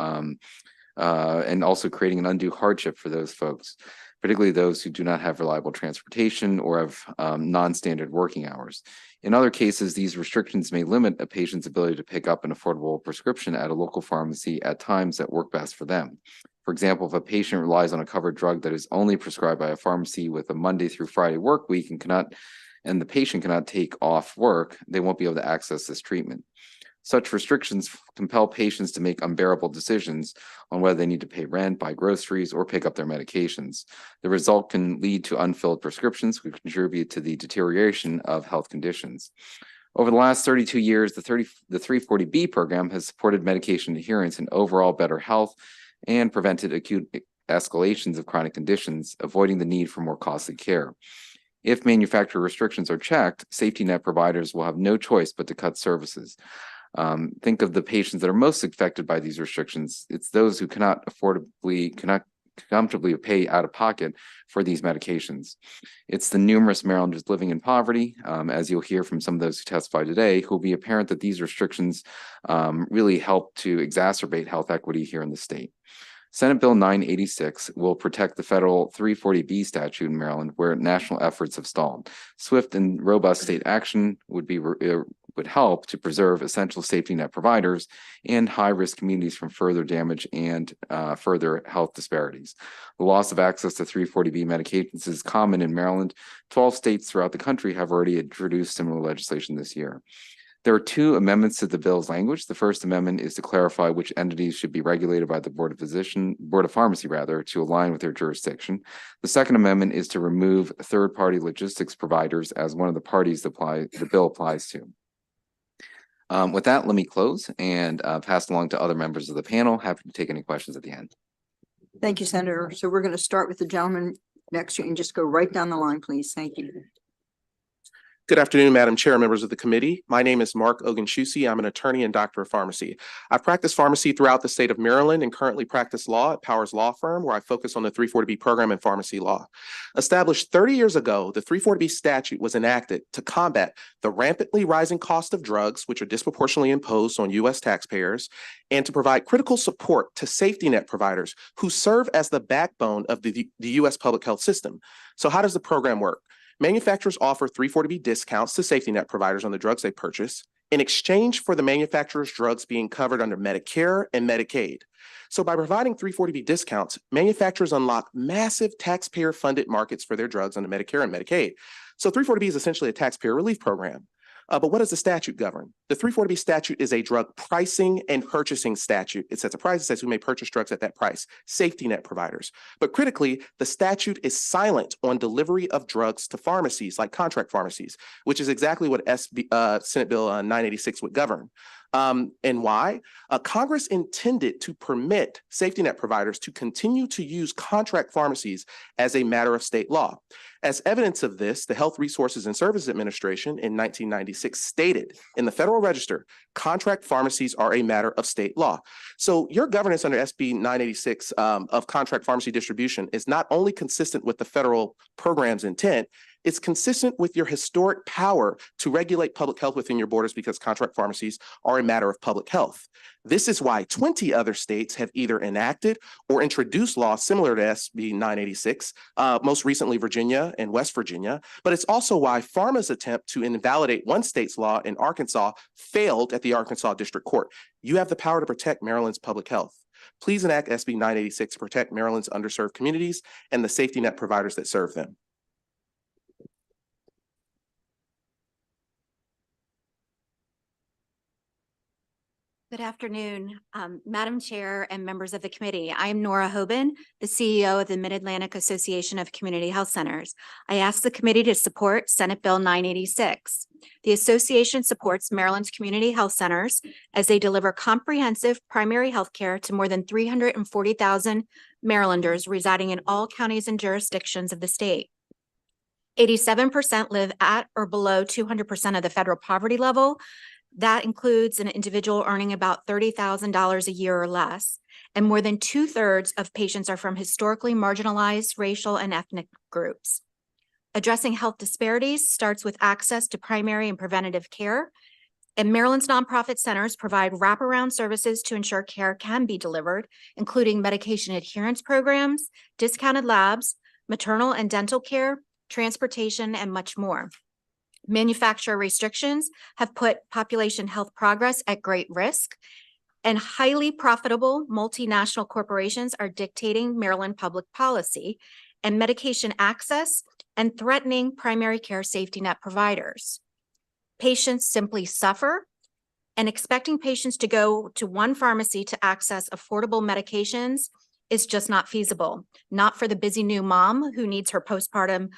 and also creating an undue hardship for those folks, particularly those who do not have reliable transportation or have non-standard working hours. In other cases, these restrictions may limit a patient's ability to pick up an affordable prescription at a local pharmacy at times that work best for them. For example, if a patient relies on a covered drug that is only prescribed by a pharmacy with a Monday through Friday work week and the patient cannot take off work, they won't be able to access this treatment. Such restrictions compel patients to make unbearable decisions on whether they need to pay rent, buy groceries, or pick up their medications. The result can lead to unfilled prescriptions, which contribute to the deterioration of health conditions. Over the last 32 years, the 340B program has supported medication adherence and overall better health and prevented acute escalations of chronic conditions, avoiding the need for more costly care. If manufacturer restrictions are checked, safety net providers will have no choice but to cut services. Think of the patients that are most affected by these restrictions. It's those who cannot comfortably pay out of pocket for these medications. It's the numerous Marylanders living in poverty, as you'll hear from some of those who testify today, who will be apparent that these restrictions really help to exacerbate health equity here in the state. Senate Bill 986 will protect the federal 340B statute in Maryland, where national efforts have stalled. Swift and robust state action would help to preserve essential safety net providers and high-risk communities from further damage and further health disparities. The loss of access to 340B medications is common in Maryland. 12 states throughout the country have already introduced similar legislation this year. There are two amendments to the bill's language. The first amendment is to clarify which entities should be regulated by the Board of Pharmacy to align with their jurisdiction. The second amendment is to remove third-party logistics providers as one of the parties the bill applies to. With that, let me close and pass along to other members of the panel. Happy to take any questions at the end. Thank you, Senator. So we're going to start with the gentleman next to you and just go right down the line, please. Thank you. Good afternoon, Madam Chair, members of the committee. My name is Mark Ogunchusi. I'm an attorney and doctor of pharmacy. I've practiced pharmacy throughout the state of Maryland and currently practice law at Powers Law Firm, where I focus on the 340B program and pharmacy law. Established 30 years ago, the 340B statute was enacted to combat the rampantly rising cost of drugs, which are disproportionately imposed on U.S. taxpayers, and to provide critical support to safety net providers who serve as the backbone of the U.S. public health system. So how does the program work? Manufacturers offer 340B discounts to safety net providers on the drugs they purchase in exchange for the manufacturer's drugs being covered under Medicare and Medicaid. So by providing 340B discounts, manufacturers unlock massive taxpayer-funded markets for their drugs under Medicare and Medicaid. So 340B is essentially a taxpayer relief program. But what does the statute govern? The 340B statute is a drug pricing and purchasing statute. It sets a price, it says who may purchase drugs at that price, safety net providers. But critically, the statute is silent on delivery of drugs to pharmacies like contract pharmacies, which is exactly what Senate Bill 986 would govern. And why? Congress intended to permit safety net providers to continue to use contract pharmacies as a matter of state law. As evidence of this, the Health Resources and Services Administration in 1996 stated in the Federal Register, contract pharmacies are a matter of state law. So your governance under SB 986 of contract pharmacy distribution is not only consistent with the federal program's intent, it's consistent with your historic power to regulate public health within your borders because contract pharmacies are a matter of public health. This is why 20 other states have either enacted or introduced laws similar to SB 986, most recently Virginia and West Virginia, but it's also why PhRMA's attempt to invalidate one state's law in Arkansas failed at the Arkansas District Court. You have the power to protect Maryland's public health. Please enact SB 986 to protect Maryland's underserved communities and the safety net providers that serve them. Good afternoon, Madam Chair and members of the committee. I am Nora Hoban, the CEO of the Mid-Atlantic Association of Community Health Centers. I ask the committee to support Senate Bill 986. The association supports Maryland's community health centers as they deliver comprehensive primary health care to more than 340,000 Marylanders residing in all counties and jurisdictions of the state. 87% live at or below 200% of the federal poverty level. That includes an individual earning about $30,000 a year or less, and more than 2/3 of patients are from historically marginalized racial and ethnic groups. Addressing health disparities starts with access to primary and preventative care, and Maryland's nonprofit centers provide wraparound services to ensure care can be delivered, including medication adherence programs, discounted labs, maternal and dental care, transportation, and much more. Manufacturer restrictions have put population health progress at great risk, and highly profitable multinational corporations are dictating Maryland public policy and medication access and threatening primary care safety net providers. Patients simply suffer, and expecting patients to go to one pharmacy to access affordable medications is just not feasible, not for the busy new mom who needs her postpartum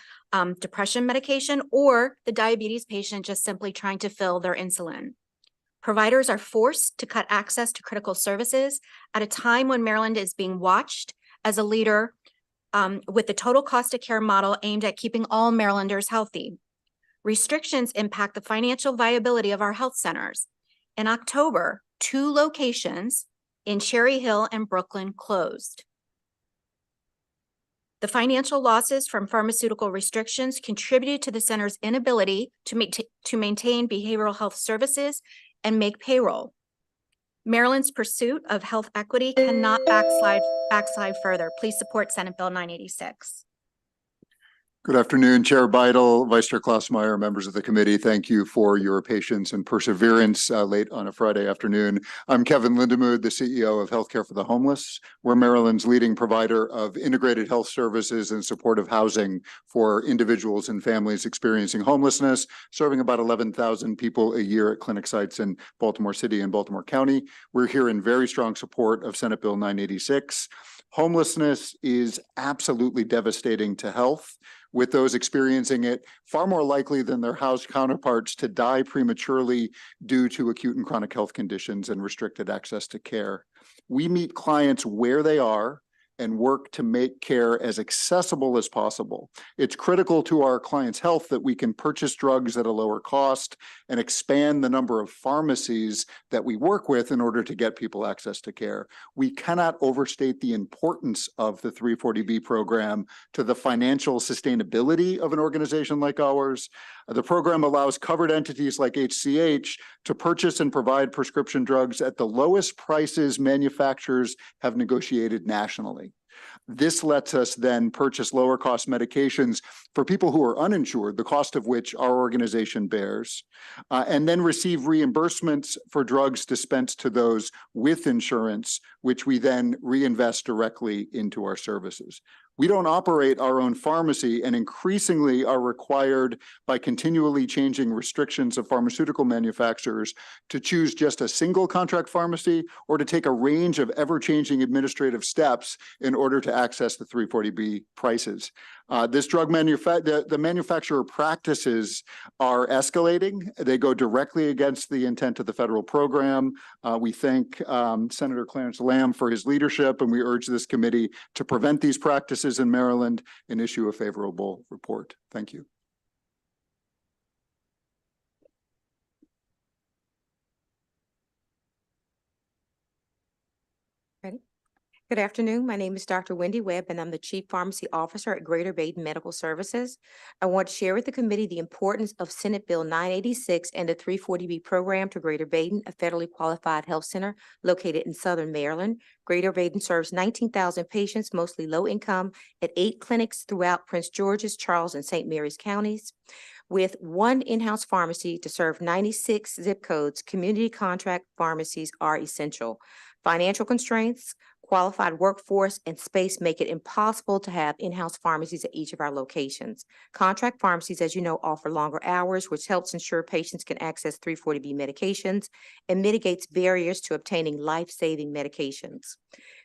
depression medication or the diabetes patient just simply trying to fill their insulin. Providers are forced to cut access to critical services at a time when Maryland is being watched as a leader with the total cost of care model aimed at keeping all Marylanders healthy. Restrictions impact the financial viability of our health centers. In October, 2 locations in Cherry Hill and Brooklyn closed. The financial losses from pharmaceutical restrictions contributed to the center's inability to maintain behavioral health services and make payroll. Maryland's pursuit of health equity cannot backslide further. Please support Senate Bill 986. Good afternoon, Chair Beidel, Vice Chair Klausmeier, members of the committee. Thank you for your patience and perseverance late on a Friday afternoon. I'm Kevin Lindemuth, the CEO of Healthcare for the Homeless. We're Maryland's leading provider of integrated health services and supportive housing for individuals and families experiencing homelessness, serving about 11,000 people a year at clinic sites in Baltimore City and Baltimore County. We're here in very strong support of Senate Bill 986. Homelessness is absolutely devastating to health, with those experiencing it far more likely than their housed counterparts to die prematurely due to acute and chronic health conditions and restricted access to care. We meet clients where they are and work to make care as accessible as possible. It's critical to our clients' health that we can purchase drugs at a lower cost and expand the number of pharmacies that we work with in order to get people access to care. We cannot overstate the importance of the 340B program to the financial sustainability of an organization like ours. The program allows covered entities like HCH to purchase and provide prescription drugs at the lowest prices manufacturers have negotiated nationally. This lets us then purchase lower cost medications for people who are uninsured, the cost of which our organization bears, and then receive reimbursements for drugs dispensed to those with insurance, which we then reinvest directly into our services. We don't operate our own pharmacy and increasingly are required by continually changing restrictions of pharmaceutical manufacturers to choose just a single contract pharmacy or to take a range of ever-changing administrative steps in order to access the 340B prices. The manufacturer practices are escalating. They go directly against the intent of the federal program. We thank Senator Clarence Lamb for his leadership, and we urge this committee to prevent these practices in Maryland and issue a favorable report. Thank you. Ready? Good afternoon. My name is Dr. Wendy Webb, and I'm the Chief Pharmacy Officer at Greater Baden Medical Services. I want to share with the committee the importance of Senate Bill 986 and the 340B program to Greater Baden, a federally qualified health center located in Southern Maryland. Greater Baden serves 19,000 patients, mostly low income, at 8 clinics throughout Prince George's, Charles, and St. Mary's counties. With one in-house pharmacy to serve 96 zip codes, community contract pharmacies are essential. Financial constraints, qualified workforce, and space make it impossible to have in-house pharmacies at each of our locations. Contract pharmacies, as you know, offer longer hours, which helps ensure patients can access 340B medications and mitigates barriers to obtaining life-saving medications.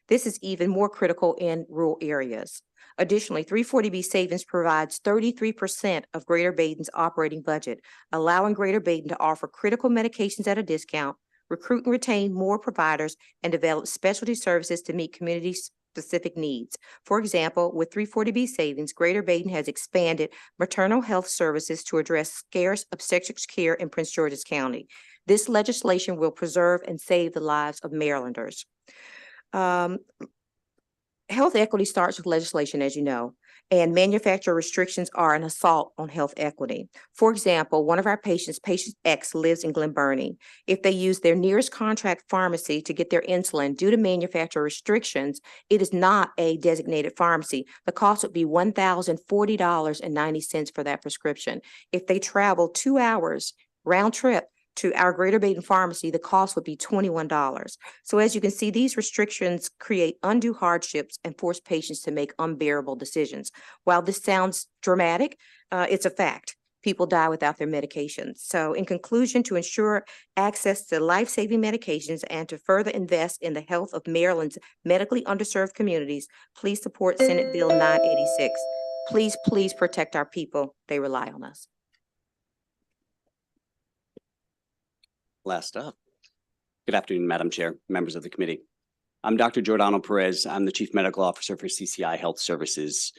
This is even more critical in rural areas. Additionally, 340B Savings provides 33% of Greater Baden's operating budget, allowing Greater Baden to offer critical medications at a discount, recruit and retain more providers, and develop specialty services to meet community-specific needs. For example, with 340B Savings, Greater Baden has expanded maternal health services to address scarce obstetrics care in Prince George's County. This legislation will preserve and save the lives of Marylanders. Health equity starts with legislation, as you know, and manufacturer restrictions are an assault on health equity. For example, one of our patients, patient X, lives in Glen Burnie. If they use their nearest contract pharmacy to get their insulin due to manufacturer restrictions, it is not a designated pharmacy. The cost would be $1,040.90 for that prescription. If they travel 2 hours round trip to our Greater Baden pharmacy, the cost would be $21. So as you can see, these restrictions create undue hardships and force patients to make unbearable decisions. While this sounds dramatic, it's a fact. People die without their medications. So in conclusion, to ensure access to life-saving medications and to further invest in the health of Maryland's medically underserved communities, please support Senate Bill 986. Please, please protect our people. They rely on us. Last up. Good afternoon, Madam Chair, members of the committee. I'm Dr. Giordano Perez. I'm the Chief Medical Officer for CCI Health Services,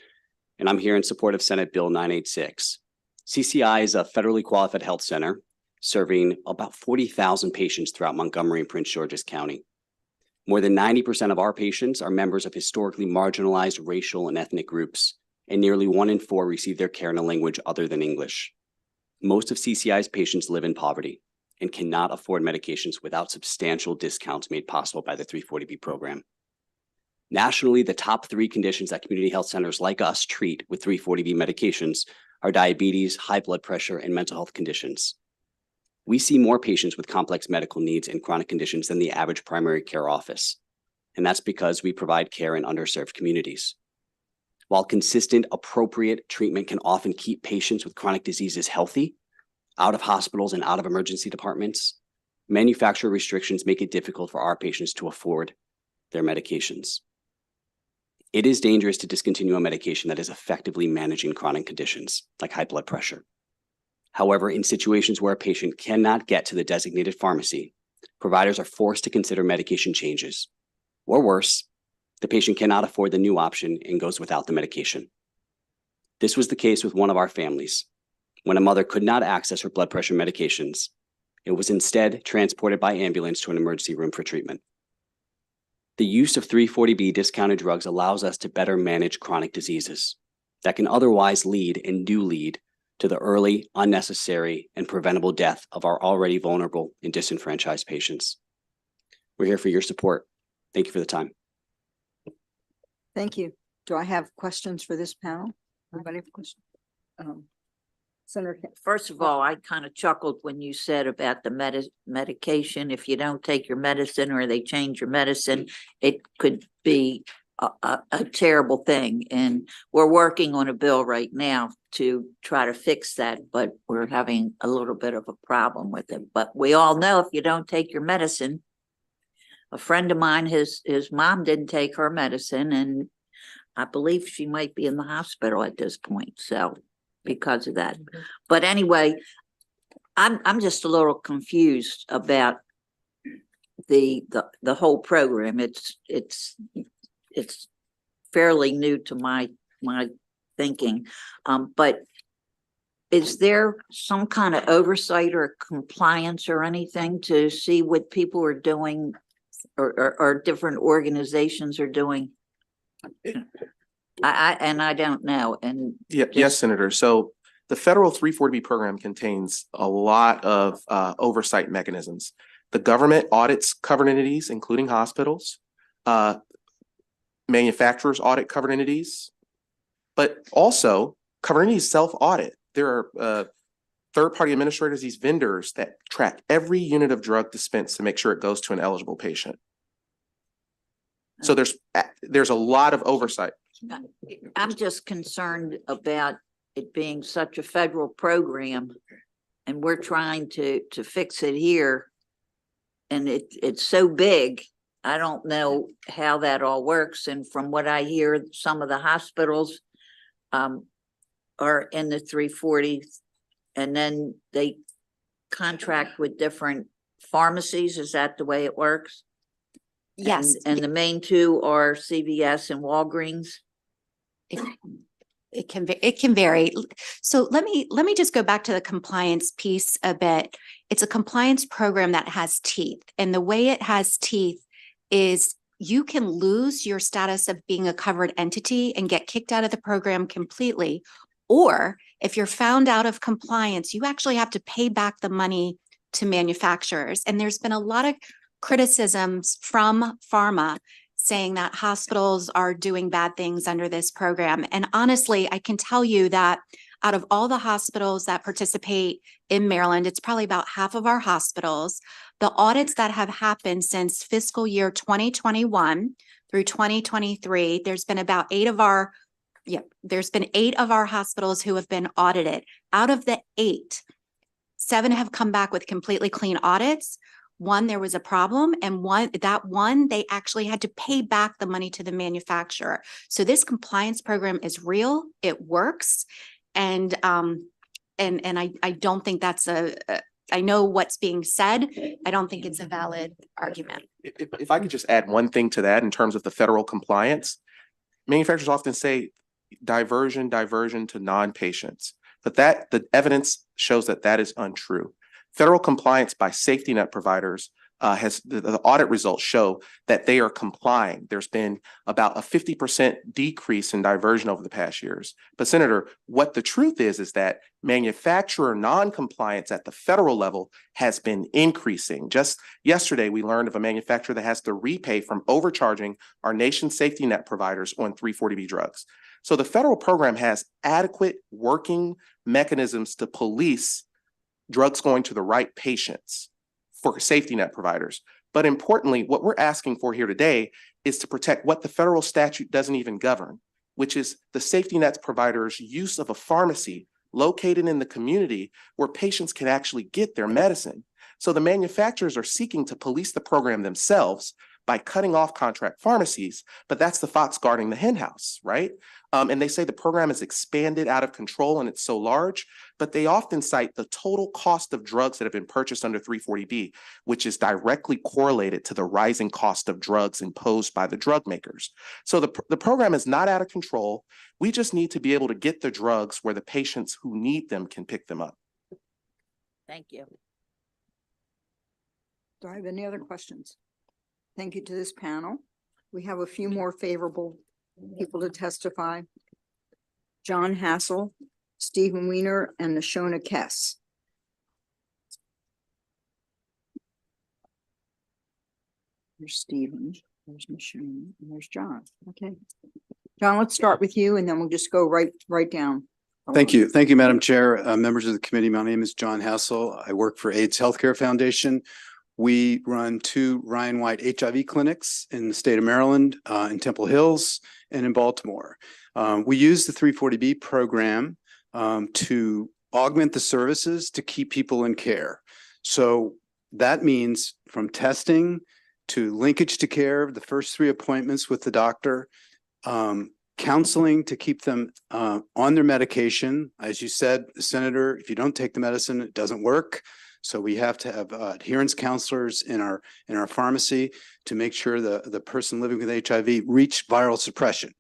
and I'm here in support of Senate Bill 986. CCI is a federally qualified health center serving about 40,000 patients throughout Montgomery and Prince George's County. More than 90% of our patients are members of historically marginalized racial and ethnic groups, and nearly 1 in 4 receive their care in a language other than English. Most of CCI's patients live in poverty and cannot afford medications without substantial discounts made possible by the 340B program. Nationally, the top 3 conditions that community health centers like us treat with 340B medications are diabetes, high blood pressure, and mental health conditions. We see more patients with complex medical needs and chronic conditions than the average primary care office, and that's because we provide care in underserved communities. While consistent, appropriate treatment can often keep patients with chronic diseases healthy, out of hospitals and out of emergency departments, manufacturer restrictions make it difficult for our patients to afford their medications. It is dangerous to discontinue a medication that is effectively managing chronic conditions like high blood pressure. However, in situations where a patient cannot get to the designated pharmacy, providers are forced to consider medication changes. Or worse, the patient cannot afford the new option and goes without the medication. This was the case with one of our families. When a mother could not access her blood pressure medications, it was instead transported by ambulance to an emergency room for treatment. The use of 340B discounted drugs allows us to better manage chronic diseases that can otherwise lead and do lead to the early, unnecessary, and preventable death of our already vulnerable and disenfranchised patients. We're here for your support. Thank you for the time. Thank you. Do I have questions for this panel? Anybody have a question? Senator. First of all, I kind of chuckled when you said about the medication. If you don't take your medicine or they change your medicine, it could be a terrible thing. And we're working on a bill right now to try to fix that, but we're having a little bit of a problem with it. But we all know if you don't take your medicine, a friend of mine, his mom didn't take her medicine, and I believe she might be in the hospital at this point. So because of that. But anyway, I'm just a little confused about the whole program. It's fairly new to my thinking. But is there some kind of oversight or compliance or anything to see what people are doing or different organizations are doing? I don't know. And Yes, Senator. So the federal 340B program contains a lot of oversight mechanisms. The government audits covered entities, including hospitals. Manufacturers audit covered entities, but also covered entities self-audit. There are third-party administrators, these vendors that track every unit of drug dispensed to make sure it goes to an eligible patient. So there's a lot of oversight. I'm just concerned about it being such a federal program, and we're trying to fix it here, and it's so big. I don't know how that all works. And from what I hear, some of the hospitals are in the 340, and then they contract with different pharmacies. Is that the way it works? Yes. And the main two are CVS and Walgreens. It can vary. So let me just go back to the compliance piece a bit. It's a compliance program that has teeth, and the way it has teeth is you can lose your status of being a covered entity and get kicked out of the program completely. Or if you're found out of compliance, you actually have to pay back the money to manufacturers. And there's been a lot of criticisms from pharma saying that hospitals are doing bad things under this program. And honestly, I can tell you that out of all the hospitals that participate in Maryland, it's probably about half of our hospitals. The audits that have happened since fiscal year 2021 through 2023, there's been eight of our hospitals who have been audited. Out of the 8, 7 have come back with completely clean audits. 1, there was a problem, and they actually had to pay back the money to the manufacturer. So this compliance program is real, it works. And I don't think that's I know what's being said. I don't think it's a valid argument. If I could just add one thing to that in terms of the federal compliance, manufacturers often say diversion to non-patients, but the evidence shows that is untrue. Federal compliance by safety net providers the audit results show that they are complying. There's been about a 50% decrease in diversion over the past years. But Senator, what the truth is that manufacturer non-compliance at the federal level has been increasing. Just yesterday, we learned of a manufacturer that has to repay from overcharging our nation's safety net providers on 340B drugs. So the federal program has adequate working mechanisms to police drugs going to the right patients for safety net providers. But importantly, what we're asking for here today is to protect what the federal statute doesn't even govern, which is the safety net providers' use of a pharmacy located in the community where patients can actually get their medicine. So the manufacturers are seeking to police the program themselves by cutting off contract pharmacies, but that's the fox guarding the hen house, right? And they say the program is expanded out of control and it's so large, but they often cite the total cost of drugs that have been purchased under 340B, which is directly correlated to the rising cost of drugs imposed by the drug makers. So the program is not out of control. We just need to be able to get the drugs where the patients who need them can pick them up. Thank you. Do I have any other questions? Thank you to this panel. We have a few more favorable people to testify. John Hassel, Stephen Weiner, and Nashona Kess. There's Stephen, there's Nashona, and there's John. Okay. John, let's start with you and then we'll just go right down. Thank you. Thank you, Madam Chair. Members of the committee, my name is John Hassel. I work for AIDS Healthcare Foundation. We run 2 Ryan White HIV clinics in the state of Maryland, in Temple Hills and in Baltimore. We use the 340B program to augment the services to keep people in care. So that means from testing to linkage to care, the first 3 appointments with the doctor, counseling to keep them on their medication. As you said, Senator, if you don't take the medicine, it doesn't work. So we have to have adherence counselors in our pharmacy to make sure the person living with HIV reach viral suppression.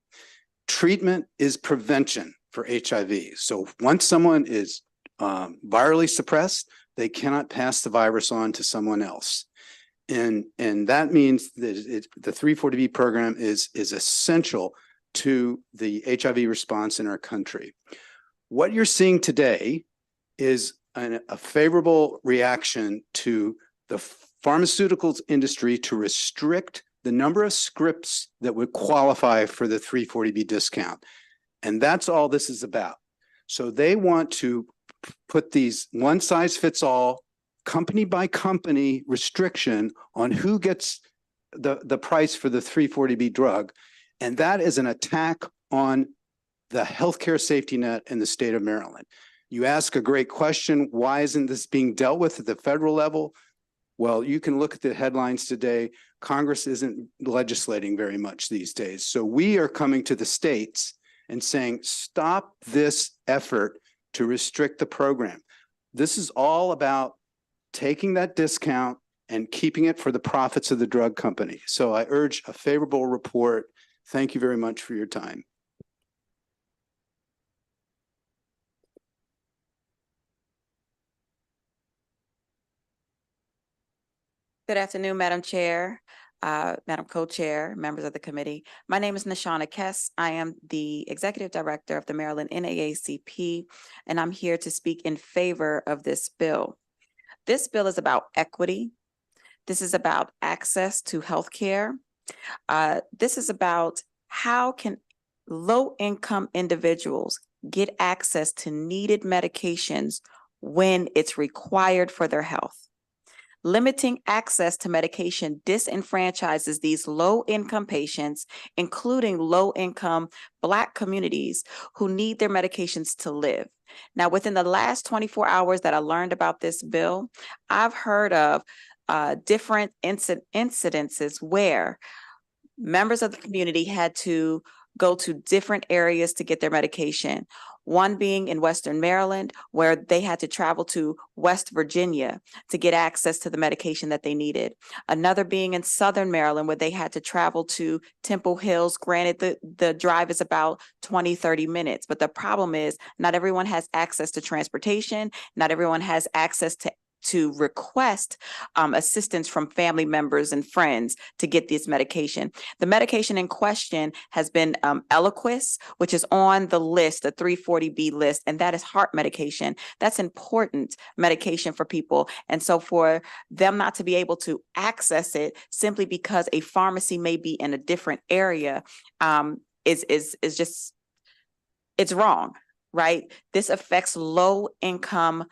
Treatment is prevention for HIV. So once someone is virally suppressed, they cannot pass the virus on to someone else. And that means that the 340B program is essential to the HIV response in our country. What you're seeing today is a favorable reaction to the pharmaceuticals industry to restrict the number of scripts that would qualify for the 340B discount. And that's all this is about. So they want to put these one size fits all, company by company restriction on who gets the price for the 340B drug. And that is an attack on the healthcare safety net in the state of Maryland. You ask a great question, why isn't this being dealt with at the federal level? Well, you can look at the headlines today. Congress isn't legislating very much these days. So we are coming to the states and saying, stop this effort to restrict the program. This is all about taking that discount and keeping it for the profits of the drug company. So I urge a favorable report. Thank you very much for your time. Good afternoon, Madam Chair, Madam Co-Chair, members of the committee. My name is Nashana Kess. I am the Executive Director of the Maryland NAACP, and I'm here to speak in favor of this bill. This bill is about equity. This is about access to healthcare. This is about how can low-income individuals get access to needed medications when it's required for their health. Limiting access to medication disenfranchises these low-income patients, including low-income Black communities who need their medications to live. Now, within the last 24 hours that I learned about this bill, I've heard of different incidences where members of the community had to go to different areas to get their medication. One being in Western Maryland, where they had to travel to West Virginia to get access to the medication that they needed. Another being in Southern Maryland, where they had to travel to Temple Hills. Granted, the drive is about 20-30 minutes, but the problem is not everyone has access to transportation. Not everyone has access to request assistance from family members and friends to get this medication. The medication in question has been Eliquis, which is on the list, the 340B list, and that is heart medication. That's important medication for people. And so for them not to be able to access it simply because a pharmacy may be in a different area is just, it's wrong, right? This affects low income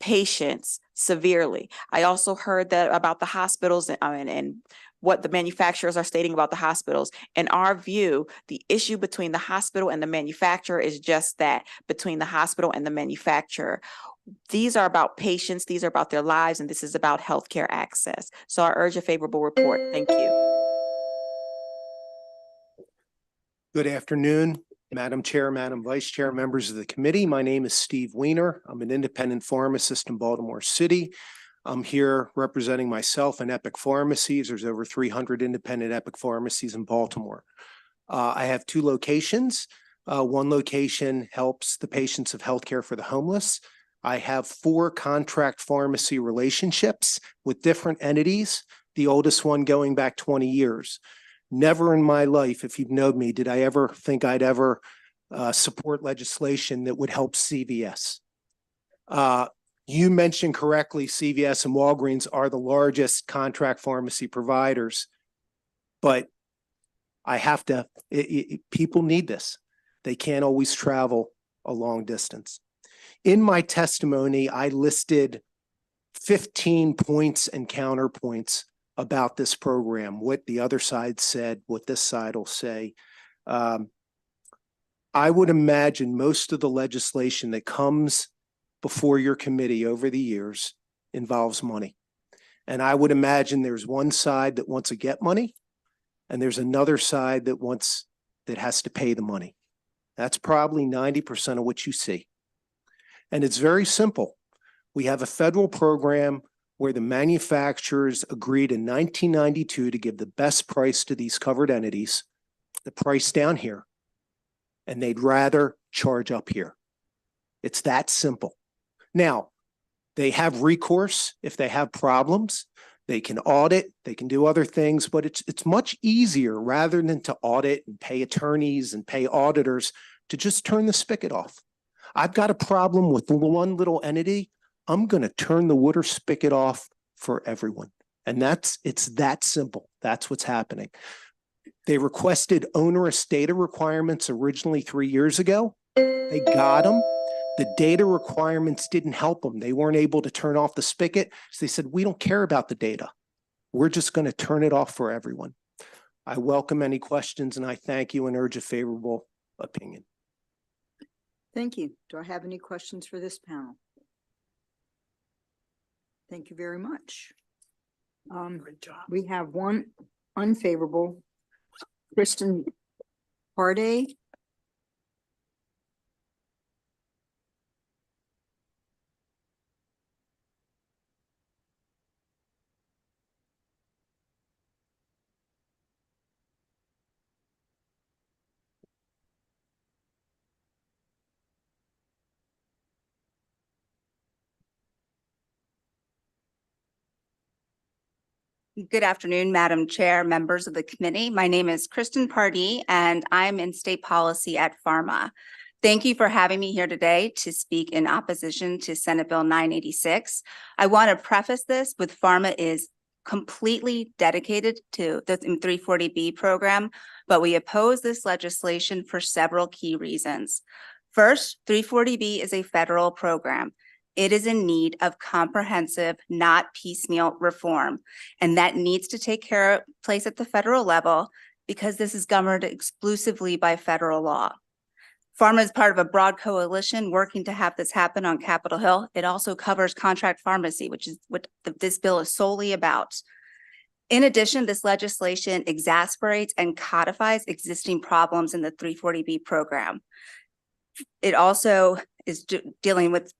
patients severely. I also heard that about the hospitals and what the manufacturers are stating about the hospitals. In our view, the issue between the hospital and the manufacturer is just that, between the hospital and the manufacturer. These are about patients, these are about their lives, and this is about healthcare access. So I urge a favorable report. Thank you. Good afternoon, Madam Chair, Madam Vice Chair, members of the committee. My name is Steve Weiner. I'm an independent pharmacist in Baltimore City. I'm here representing myself and Epic Pharmacies. There's over 300 independent Epic Pharmacies in Baltimore. I have 2 locations. One location helps the patients of healthcare for the homeless. I have 4 contract pharmacy relationships with different entities, the oldest one going back 20 years. Never in my life, if you've known me, did I ever think I'd ever support legislation that would help CVS. You mentioned correctly, CVS and Walgreens are the largest contract pharmacy providers, but I have to, people need this. They can't always travel a long distance. In my testimony, I listed 15 points and counterpoints about this program, what the other side said, what this side will say. I would imagine most of the legislation that comes before your committee over the years involves money. And I would imagine there's one side that wants to get money, and there's another side that has to pay the money. That's probably 90% of what you see. And it's very simple. We have a federal program where the manufacturers agreed in 1992 to give the best price to these covered entities, the price down here, and they'd rather charge up here. It's that simple. Now, they have recourse if they have problems. They can audit, they can do other things, but it's much easier rather than to audit and pay attorneys and pay auditors to just turn the spigot off. I've got a problem with one little entity. I'm going to turn the water spigot off for everyone. And it's that simple. That's what's happening. They requested onerous data requirements originally 3 years ago. They got them. The data requirements didn't help them. They weren't able to turn off the spigot. So they said, we don't care about the data. We're just going to turn it off for everyone. I welcome any questions and I thank you and urge a favorable opinion. Thank you. Do I have any questions for this panel? Thank you very much. Great job. We have one unfavorable, Kristen Harday. Good afternoon, Madam Chair, members of the committee. My name is Kristen Pardee, and I'm in state policy at Pharma. Thank you for having me here today to speak in opposition to Senate Bill 986. I want to preface this with Pharma is completely dedicated to the 340B program, but we oppose this legislation for several key reasons. First, 340B is a federal program. It is in need of comprehensive, not piecemeal reform, and that needs to take place at the federal level because this is governed exclusively by federal law. Pharma is part of a broad coalition working to have this happen on Capitol Hill. It also covers contract pharmacy, which is what this bill is solely about. In addition, this legislation exasperates and codifies existing problems in the 340B program. It also is dealing with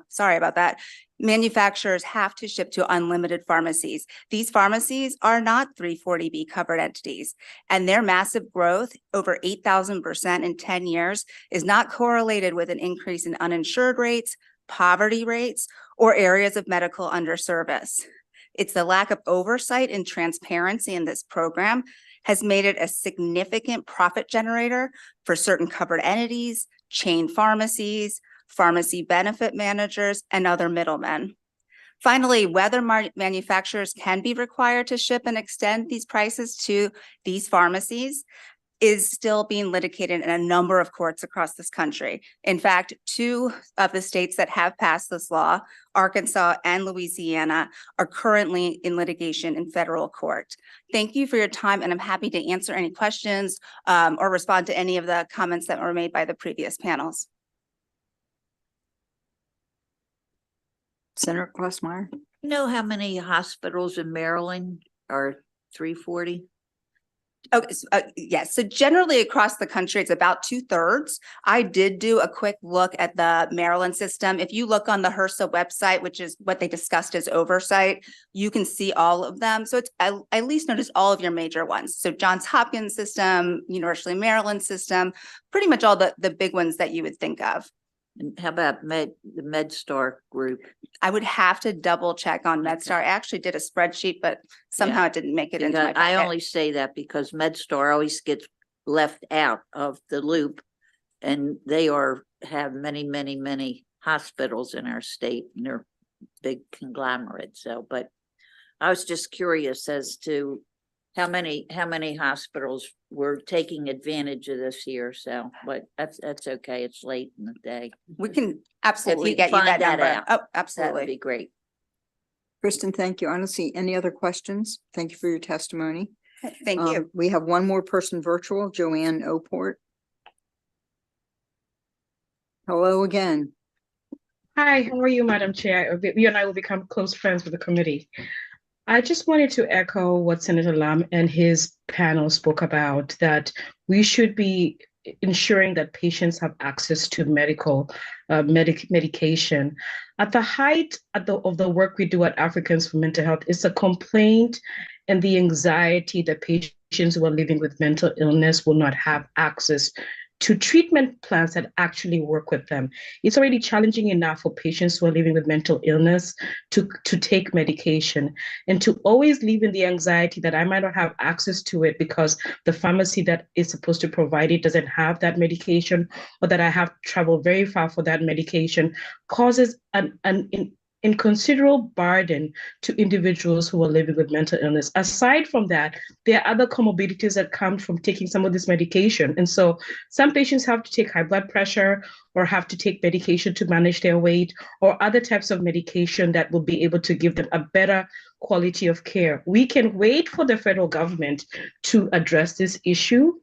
sorry about that. Manufacturers have to ship to unlimited pharmacies. These pharmacies are not 340B covered entities, and their massive growth, over 8,000% in 10 years, is not correlated with an increase in uninsured rates, poverty rates, or areas of medical underservice. It's the lack of oversight and transparency in this program has made it a significant profit generator for certain covered entities, chain pharmacies, pharmacy benefit managers, and other middlemen. Finally, whether manufacturers can be required to ship and extend these prices to these pharmacies is still being litigated in a number of courts across this country. In fact, 2 of the states that have passed this law, Arkansas and Louisiana, are currently in litigation in federal court. Thank you for your time, and I'm happy to answer any questions or respond to any of the comments that were made by the previous panels. Senator Glassmeyer. You know how many hospitals in Maryland are 340? Okay, yes. So generally across the country, it's about 2/3. I did do a quick look at the Maryland system. If you look on the HRSA website, which is what they discussed as oversight, you can see all of them. So it's I at least noticed all of your major ones. So Johns Hopkins system, University of Maryland system, pretty much all the big ones that you would think of. And how about the MedStar group? I would have to double check on MedStar. I actually did a spreadsheet, but somehow it didn't make it into my I packet. only say that because MedStar always gets left out of the loop, and they have many hospitals in our state, and they're big conglomerates. So, but I was just curious as to how many hospitals were taking advantage of this here, so, but that's okay. It's late in the day. We can If absolutely you get you find that number. out, Oh, that would absolutely. be great. Kristen, thank you. I don't see any other questions. Thank you for your testimony. Thank you. We have one more person virtual, Joanne Oport. Hello again. Hi, how are you, Madam Chair? You and I will become close friends with the committee. I just wanted to echo what Senator Lam and his panel spoke about, that we should be ensuring that patients have access to medication. At the height of the work we do at Africans for Mental Health, it's a complaint and the anxiety that patients who are living with mental illness will not have access to treatment plans that actually work with them. It's already challenging enough for patients who are living with mental illness to take medication, and to always live in the anxiety that I might not have access to it because the pharmacy that is supposed to provide it doesn't have that medication, or that I have to travel very far for that medication, causes an inconsiderable burden to individuals who are living with mental illness. Aside from that, there are other comorbidities that come from taking some of this medication. And so some patients have to take high blood pressure or have to take medication to manage their weight, or other types of medication that will be able to give them a better quality of care. We can wait for the federal government to address this issue,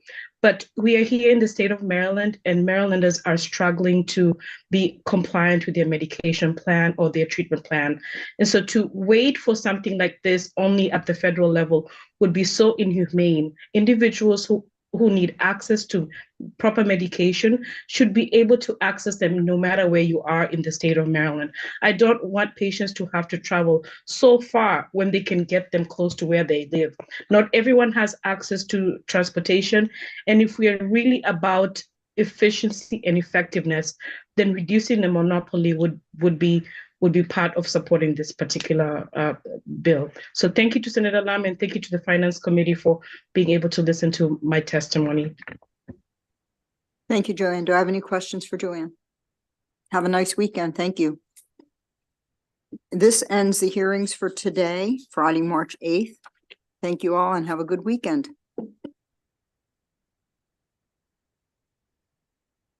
but we are here in the state of Maryland, and Marylanders are struggling to be compliant with their medication plan or their treatment plan. And so to wait for something like this only at the federal level would be so inhumane. Individuals who need access to proper medication should be able to access them no matter where you are in the state of Maryland. I don't want patients to have to travel so far when they can get them close to where they live. Not everyone has access to transportation. And if we are really about efficiency and effectiveness, then reducing the monopoly would be part of supporting this particular bill. So thank you to Senator Lam, and thank you to the Finance Committee for being able to listen to my testimony. Thank you, Joanne. Do I have any questions for Joanne? Have a nice weekend. Thank you. This ends the hearings for today, Friday, March 8th. Thank you all and have a good weekend.